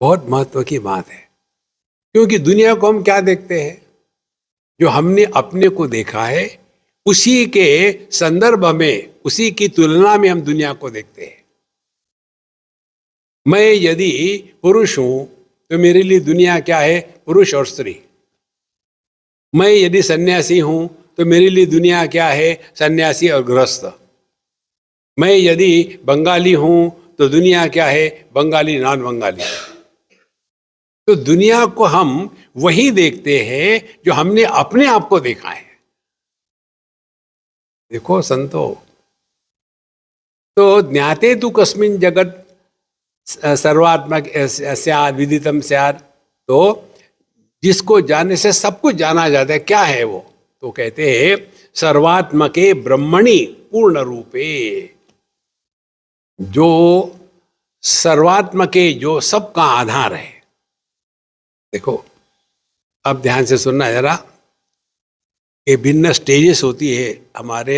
बहुत महत्व की बात है, क्योंकि दुनिया को हम क्या देखते हैं, जो हमने अपने को देखा है उसी के संदर्भ में, उसी की तुलना में हम दुनिया को देखते हैं। मैं यदि पुरुष हूं तो मेरे लिए दुनिया क्या है, पुरुष और स्त्री। मैं यदि सन्यासी हूं तो मेरे लिए दुनिया क्या है, सन्यासी और गृहस्थ। मैं यदि बंगाली हूं तो दुनिया क्या है, बंगाली नॉन बंगाली। तो दुनिया को हम वही देखते हैं जो हमने अपने आप को देखा है। देखो संतो, तो ज्ञाते तु कस्मिन् जगत सर्वात्मक स्यात् विदितम स्यात्, तो जिसको जानने से सब कुछ जाना जाता है, क्या है वो? तो कहते हैं सर्वात्मके ब्रह्मणि पूर्ण रूपे, जो सर्वात्मके जो सबका आधार है। देखो अब ध्यान से सुनना जरा, ये भिन्न स्टेजेस होती है हमारे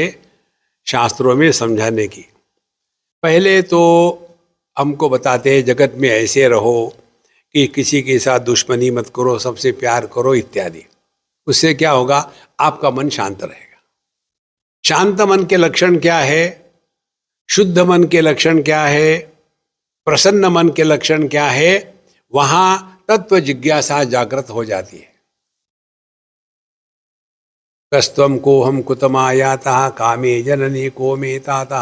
शास्त्रों में समझाने की। पहले तो हमको बताते हैं जगत में ऐसे रहो कि किसी के साथ दुश्मनी मत करो, सबसे प्यार करो इत्यादि। उससे क्या होगा, आपका मन शांत रहेगा। शांत मन के लक्षण क्या है, शुद्ध मन के लक्षण क्या है, प्रसन्न मन के लक्षण क्या है? वहां तत्व जिज्ञासा जागृत हो जाती है। कस्तम को हम कुतमायाता कामे जननी को मे ताता।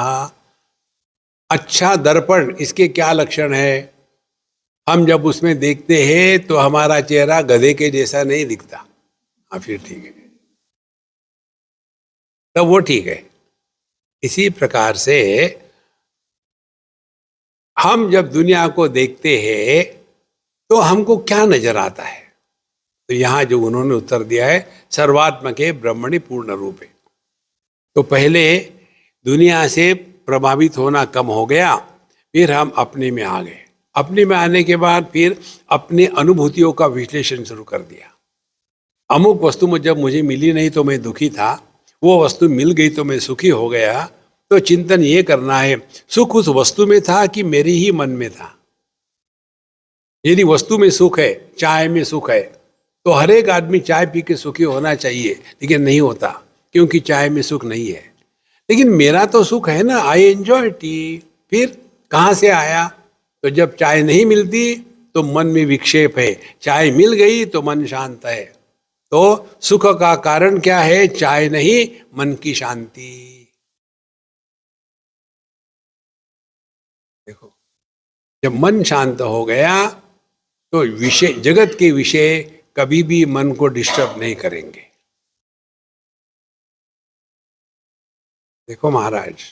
अच्छा दर्पण, इसके क्या लक्षण है? हम जब उसमें देखते हैं तो हमारा चेहरा गधे के जैसा नहीं दिखता। हाँ फिर ठीक है, तब वो ठीक है। इसी प्रकार से हम जब दुनिया को देखते हैं तो हमको क्या नजर आता है? तो यहां जो उन्होंने उत्तर दिया है सर्वात्मके ब्रह्मणि पूर्ण रूपे। तो पहले दुनिया से प्रभावित होना कम हो गया, फिर हम अपने में आ गए। अपने में आने के बाद फिर अपने अनुभूतियों का विश्लेषण शुरू कर दिया। अमुक वस्तु में जब मुझे मिली नहीं तो मैं दुखी था, वो वस्तु मिल गई तो मैं सुखी हो गया, तो चिंतन ये करना है सुख उस वस्तु में था कि मेरे ही मन में था। यदि वस्तु में सुख है, चाय में सुख है, तो हर एक आदमी चाय पी के सुखी होना चाहिए, लेकिन नहीं होता, क्योंकि चाय में सुख नहीं है। लेकिन मेरा तो सुख है ना, आई एंजॉय टी। फिर कहाँ से आया? तो जब चाय नहीं मिलती तो मन में विक्षेप है, चाय मिल गई तो मन शांत है। तो सुख का कारण क्या है? चाय नहीं, मन की शांति। देखो, जब मन शांत हो गया तो विषय, जगत के विषय कभी भी मन को डिस्टर्ब नहीं करेंगे। देखो महाराज,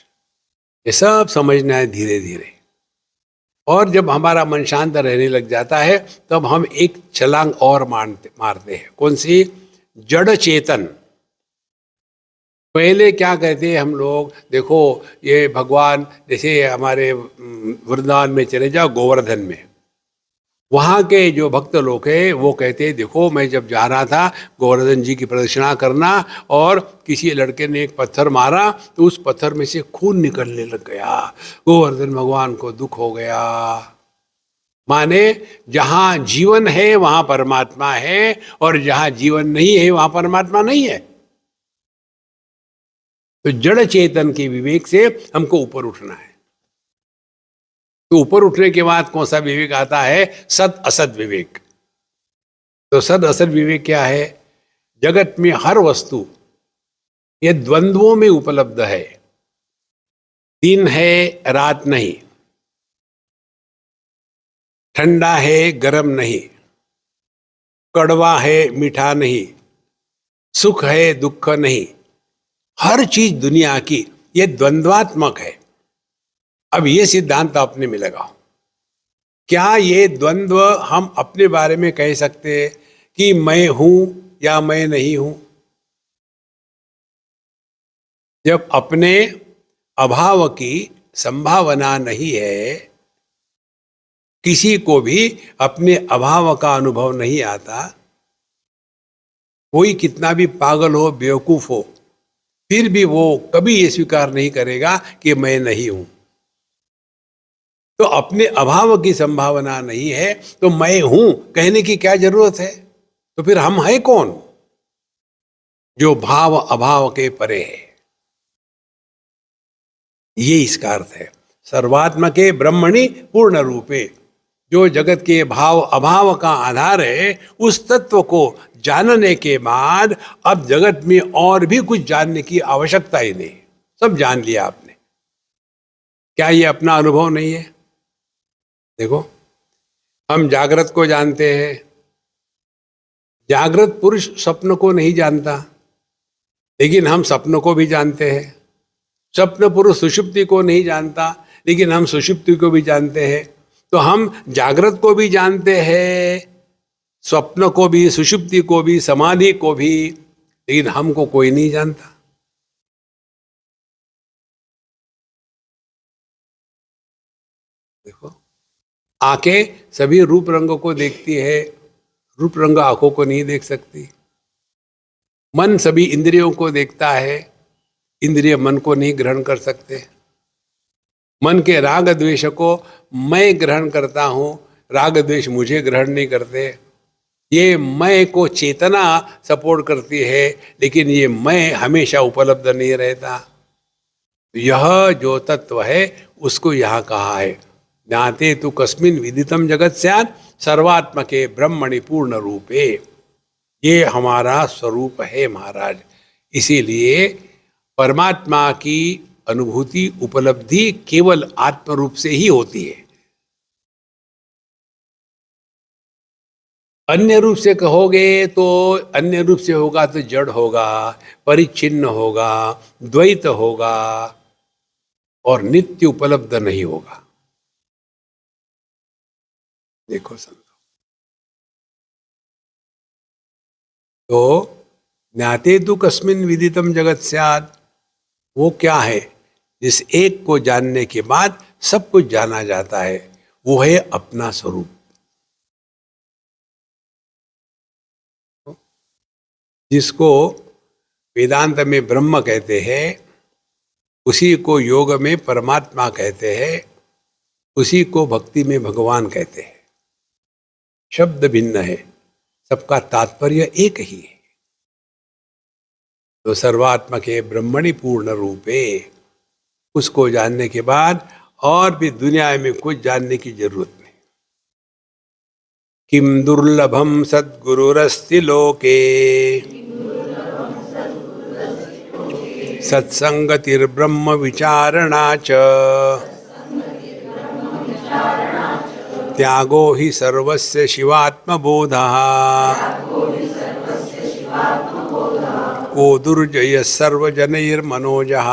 ये सब समझना है धीरे धीरे। और जब हमारा मन शांत रहने लग जाता है तब हम एक छलांग और मारते हैं। कौन सी? जड़ चेतन। पहले क्या कहते हैं हम लोग, देखो ये भगवान, जैसे हमारे वृंदावन में चले जाओ, गोवर्धन में, वहाँ के जो भक्त लोग हैं वो कहते हैं, देखो मैं जब जा रहा था गोवर्धन जी की प्रदक्षिणा करना, और किसी लड़के ने एक पत्थर मारा तो उस पत्थर में से खून निकलने लग गया, गोवर्धन भगवान को दुख हो गया। माने जहाँ जीवन है वहाँ परमात्मा है, और जहाँ जीवन नहीं है वहाँ परमात्मा नहीं है। तो जड़ चेतन के विवेक से हमको ऊपर उठना है। तो ऊपर उठने के बाद कौन सा विवेक आता है? सत असत विवेक। तो सत असत विवेक क्या है? जगत में हर वस्तु ये द्वंद्वों में उपलब्ध है। दिन है रात नहीं, ठंडा है गर्म नहीं, कड़वा है मीठा नहीं, सुख है दुख नहीं। हर चीज दुनिया की ये द्वंद्वात्मक है। अब ये सिद्धांत अपने में लगाओ। क्या ये द्वंद्व हम अपने बारे में कह सकते हैं कि मैं हूं या मैं नहीं हूं? जब अपने अभाव की संभावना नहीं है, किसी को भी अपने अभाव का अनुभव नहीं आता, कोई कितना भी पागल हो, बेवकूफ हो, फिर भी वो कभी ये स्वीकार नहीं करेगा कि मैं नहीं हूं। तो अपने अभाव की संभावना नहीं है तो मैं हूं कहने की क्या जरूरत है? तो फिर हम है कौन? जो भाव अभाव के परे है। ये इसका अर्थ है। सर्वात्मके ब्रह्मणि पूर्ण रूपे। जो जगत के भाव अभाव का आधार है, उस तत्व को जानने के बाद अब जगत में और भी कुछ जानने की आवश्यकता ही नहीं, सब जान लिया आपने। क्या ये अपना अनुभव नहीं है? देखो, हम जागृत को जानते हैं, जागृत पुरुष स्वप्न को नहीं जानता, लेकिन हम स्वप्न को भी जानते हैं। स्वप्न पुरुष सुषुप्ति को नहीं जानता, लेकिन हम सुषुप्ति को भी जानते हैं। तो हम जागृत को भी जानते हैं, स्वप्न को भी, सुषुप्ति को भी, समाधि को भी, लेकिन हमको कोई नहीं जानता। देखो, आंखें सभी रूप रंगों को देखती है, रूप रंग आंखों को नहीं देख सकती। मन सभी इंद्रियों को देखता है, इंद्रिय मन को नहीं ग्रहण कर सकते। मन के राग द्वेष को मैं ग्रहण करता हूं, राग द्वेष मुझे ग्रहण नहीं करते। ये मैं को चेतना सपोर्ट करती है, लेकिन ये मैं हमेशा उपलब्ध नहीं रहता। यह जो तत्व है उसको यहां कहा है, ज्ञाते तु कस्मिन विदितम जगत स्यात् सर्वात्मके ब्रह्मणि पूर्ण रूपे। ये हमारा स्वरूप है महाराज। इसीलिए परमात्मा की अनुभूति, उपलब्धि केवल आत्म रूप से ही होती है। अन्य रूप से कहोगे तो, अन्य रूप से होगा तो जड़ होगा, परिच्छिन्न होगा, द्वैत होगा, और नित्य उपलब्ध नहीं होगा। देखो संतो, तो ज्ञाते तु कस्मिन विदितम जगत स्यात्, वो क्या है? जिस एक को जानने के बाद सब कुछ जाना जाता है, वो है अपना स्वरूप। जिसको वेदांत में ब्रह्म कहते हैं, उसी को योग में परमात्मा कहते हैं, उसी को भक्ति में भगवान कहते हैं। शब्द भिन्न है, सबका तात्पर्य एक ही है। तो सर्वात्मके ब्रह्मणि पूर्ण रूपे, उसको जानने के बाद और भी दुनिया में कुछ जानने की जरूरत नहीं। किम दुर्लभम सद्गुरुरस्ति लोके सत्संगतिर्ब्रह्म विचारणा च त्यागो हि सर्वस्य शिवात्मबोधः को दुर्जय सर्वजनैर्मनोजः।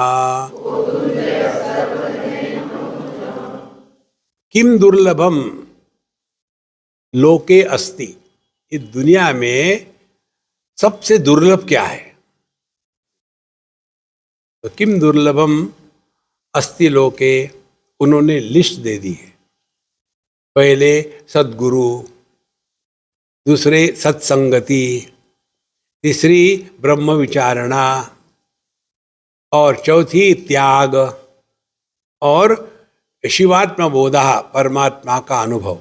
किम दुर्लभम लोके अस्ति, इस दुनिया में सबसे दुर्लभ क्या है? तो किम दुर्लभम अस्ति लोके, उन्होंने लिस्ट दे दी है। पहले सद्गुरु, दूसरे सत्संगति, तीसरी ब्रह्म विचारणा, और चौथी त्याग, और शिवात्म बोधा, परमात्मा का अनुभव।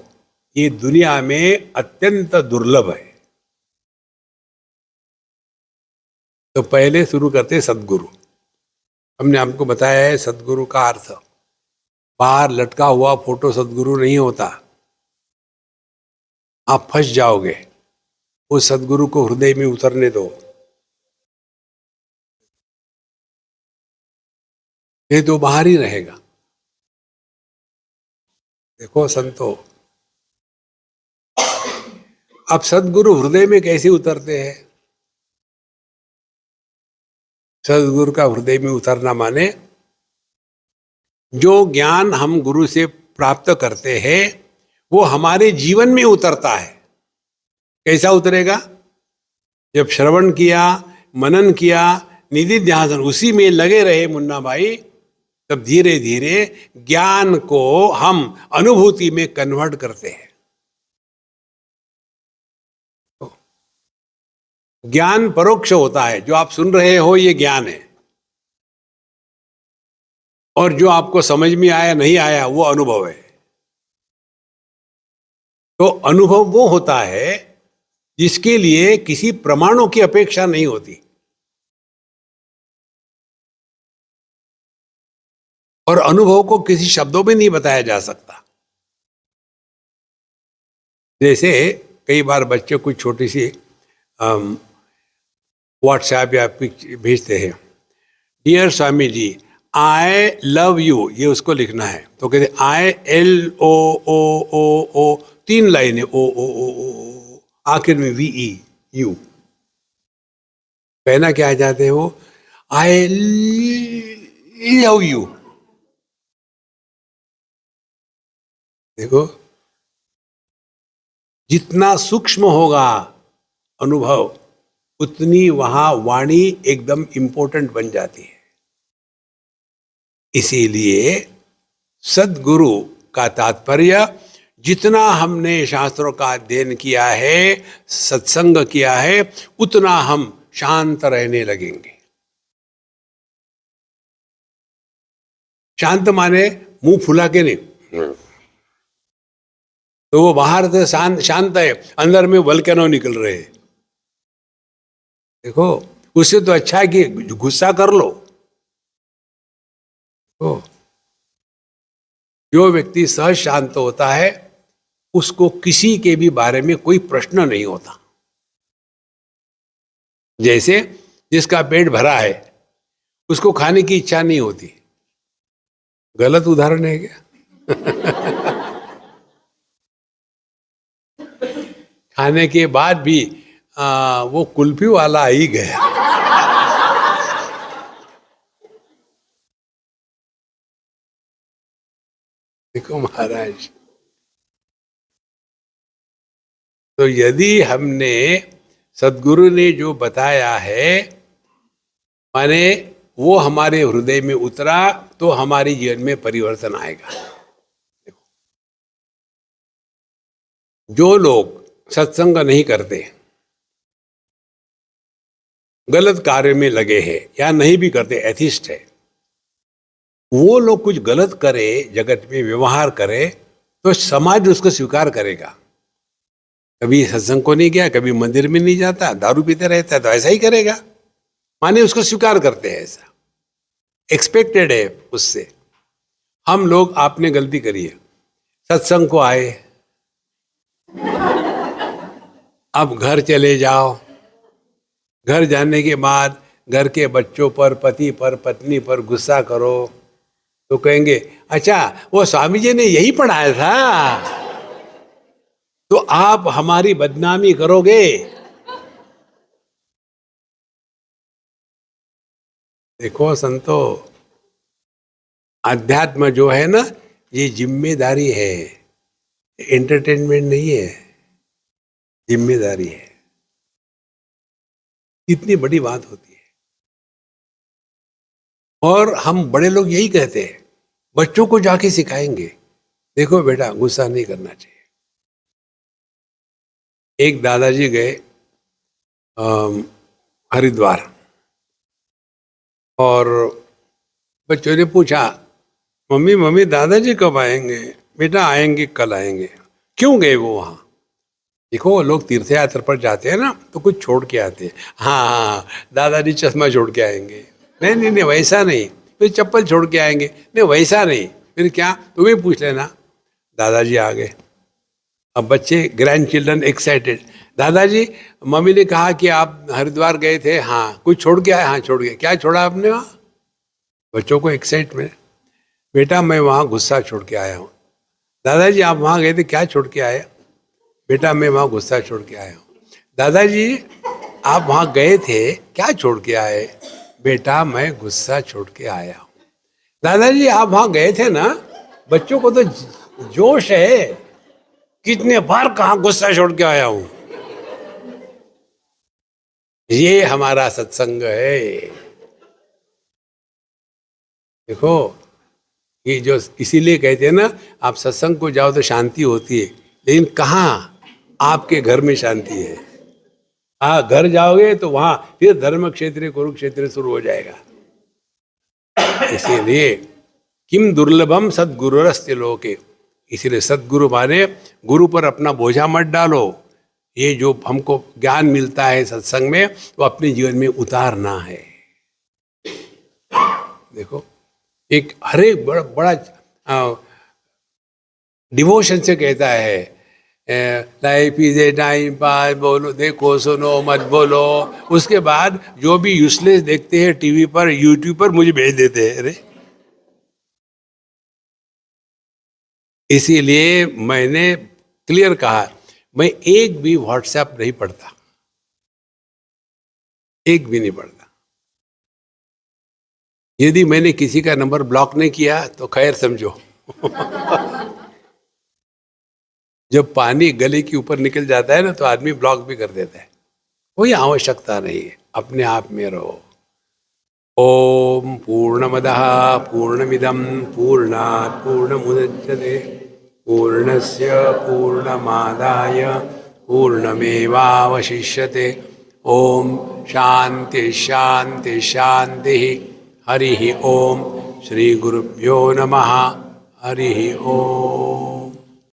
ये दुनिया में अत्यंत दुर्लभ है। तो पहले शुरू करते सद्गुरु। हमने आपको बताया है सद्गुरु का अर्थ, बाहर लटका हुआ फोटो सद्गुरु नहीं होता, आप फंस जाओगे। उस सद्गुरु को हृदय में उतरने दो, ये तो बाहर ही रहेगा। देखो संतो, अब सद्गुरु हृदय में कैसे उतरते हैं? सद्गुरु का हृदय में उतरना माने जो ज्ञान हम गुरु से प्राप्त करते हैं वो हमारे जीवन में उतरता है। कैसा उतरेगा? जब श्रवण किया, मनन किया, निधि ध्यान उसी में लगे रहे मुन्ना भाई, तब धीरे धीरे ज्ञान को हम अनुभूति में कन्वर्ट करते हैं। ज्ञान परोक्ष होता है, जो आप सुन रहे हो ये ज्ञान है, और जो आपको समझ में आया नहीं आया वो अनुभव है। तो अनुभव वो होता है जिसके लिए किसी प्रमाणों की अपेक्षा नहीं होती, और अनुभव को किसी शब्दों में नहीं बताया जा सकता। जैसे कई बार बच्चे कुछ छोटी सी व्हाट्सएप या पिक्चर भेजते हैं, dear Swami ji I love you, ये उसको लिखना है। तो कहते ILOOOO, 3 लाइनें, ओ आखिर में VE यू, कहना क्या चाहते हो? आई लव यू। देखो, जितना सूक्ष्म होगा अनुभव उतनी वहां वाणी एकदम इंपॉर्टेंट बन जाती है। इसीलिए सद्गुरु का तात्पर्य, जितना हमने शास्त्रों का अध्ययन किया है, सत्संग किया है, उतना हम शांत रहने लगेंगे। शांत माने मुंह फुला के नहीं, तो वो बाहर से शांत है, अंदर में वल्केनो निकल रहे हैं। देखो, उससे तो अच्छा है कि गुस्सा कर लो। तो जो व्यक्ति सहज शांत होता है उसको किसी के भी बारे में कोई प्रश्न नहीं होता। जैसे जिसका पेट भरा है उसको खाने की इच्छा नहीं होती। गलत उदाहरण है क्या? खाने के बाद भी वो कुल्फी वाला ही गया। देखो महाराज, तो यदि हमने सद्गुरु ने जो बताया है माने वो हमारे हृदय में उतरा तो हमारे जीवन में परिवर्तन आएगा। जो लोग सत्संग नहीं करते गलत कार्य में लगे हैं या नहीं भी करते, एथिस्ट है, वो लोग कुछ गलत करे, जगत में व्यवहार करे, तो समाज उसको स्वीकार करेगा। कभी सत्संग को नहीं गया, कभी मंदिर में नहीं जाता, दारू पीते रहता है, तो ऐसा ही करेगा, माने उसको स्वीकार करते हैं, ऐसा एक्सपेक्टेड है उससे। हम लोग, आपने गलती करी है, सत्संग को आए, अब घर चले जाओ, घर जाने के बाद घर के बच्चों पर, पति पर, पत्नी पर गुस्सा करो, तो कहेंगे अच्छा वो स्वामी जी ने यही पढ़ाया था, तो आप हमारी बदनामी करोगे। देखो संतो, अध्यात्म जो है ना, ये जिम्मेदारी है, एंटरटेनमेंट नहीं है, जिम्मेदारी है। इतनी बड़ी बात होती है। और हम बड़े लोग यही कहते हैं, बच्चों को जाके सिखाएंगे, देखो बेटा गुस्सा नहीं करना चाहिए। एक दादाजी गए हरिद्वार, और बच्चों ने पूछा, मम्मी मम्मी दादाजी कब आएंगे? बेटा आएंगे, कल आएंगे। क्यों गए वो वहाँ? देखो लोग तीर्थ यात्रा पर जाते हैं ना, तो कुछ छोड़ के आते हैं। हाँ, दादाजी चश्मा छोड़ के आएंगे। नहीं नहीं नहीं, वैसा नहीं। फिर चप्पल छोड़ के आएंगे। नहीं वैसा नहीं। फिर क्या? तुम्हें पूछ लेना। दादाजी आ गए। अब बच्चे, ग्रैंड चिल्ड्रन एक्साइटेड, दादाजी मम्मी ने कहा कि आप हरिद्वार गए थे। हाँ, कुछ छोड़ के आए? हाँ छोड़ गए। क्या छोड़ा आपने वहाँ? बच्चों को एक्साइटमेंट, बेटा मैं वहाँ गुस्सा छोड़ के आया हूँ। दादाजी आप वहाँ गए थे, क्या छोड़ के आए? बेटा मैं वहाँ गुस्सा छोड़ के आया हूँ। दादाजी आप वहाँ गए थे, क्या छोड़ के आए? बेटा मैं गुस्सा छोड़ के आया हूँ। दादाजी आप वहाँ गए थे ना? बच्चों को तो जोश है, कितने बार कहाँ गुस्सा छोड़ के आया हूँ। ये हमारा सत्संग है। देखो ये जो, इसीलिए कहते हैं ना, आप सत्संग को जाओ तो शांति होती है, लेकिन कहाँ आपके घर में शांति है? घर जाओगे तो वहां फिर धर्म क्षेत्र कुरुक्षेत्र शुरू हो जाएगा। इसीलिए किम दुर्लभम सदगुरुरस्ते लोके, इसीलिए सदगुरु माने गुरु पर अपना बोझा मत डालो। ये जो हमको ज्ञान मिलता है सत्संग में, वो अपने जीवन में उतारना है। देखो एक हर एक बड़ा डिवोशन से कहता है, life is a time pass, बोलो देखो सुनो मत बोलो। उसके बाद जो भी यूजलेस देखते हैं टीवी पर, यूट्यूब पर, मुझे भेज देते हैं। अरे इसीलिए मैंने क्लियर कहा, मैं एक भी व्हाट्सएप नहीं पढ़ता, एक भी नहीं पढ़ता। यदि मैंने किसी का नंबर ब्लॉक नहीं किया तो खैर समझो। जब पानी गले के ऊपर निकल जाता है ना, तो आदमी ब्लॉक भी कर देता है। कोई आवश्यकता नहीं है, अपने आप में रहो। ओम पूर्णमदः पूर्णमिदं पूर्णात् पूर्णमुदच्यते पूर्णस्य पूर्णमादाय पूर्णमेवावशिष्यते। ओम शांति शांति शांति। हरि ओम। श्री गुरुभ्यो नमः। हरि ओम।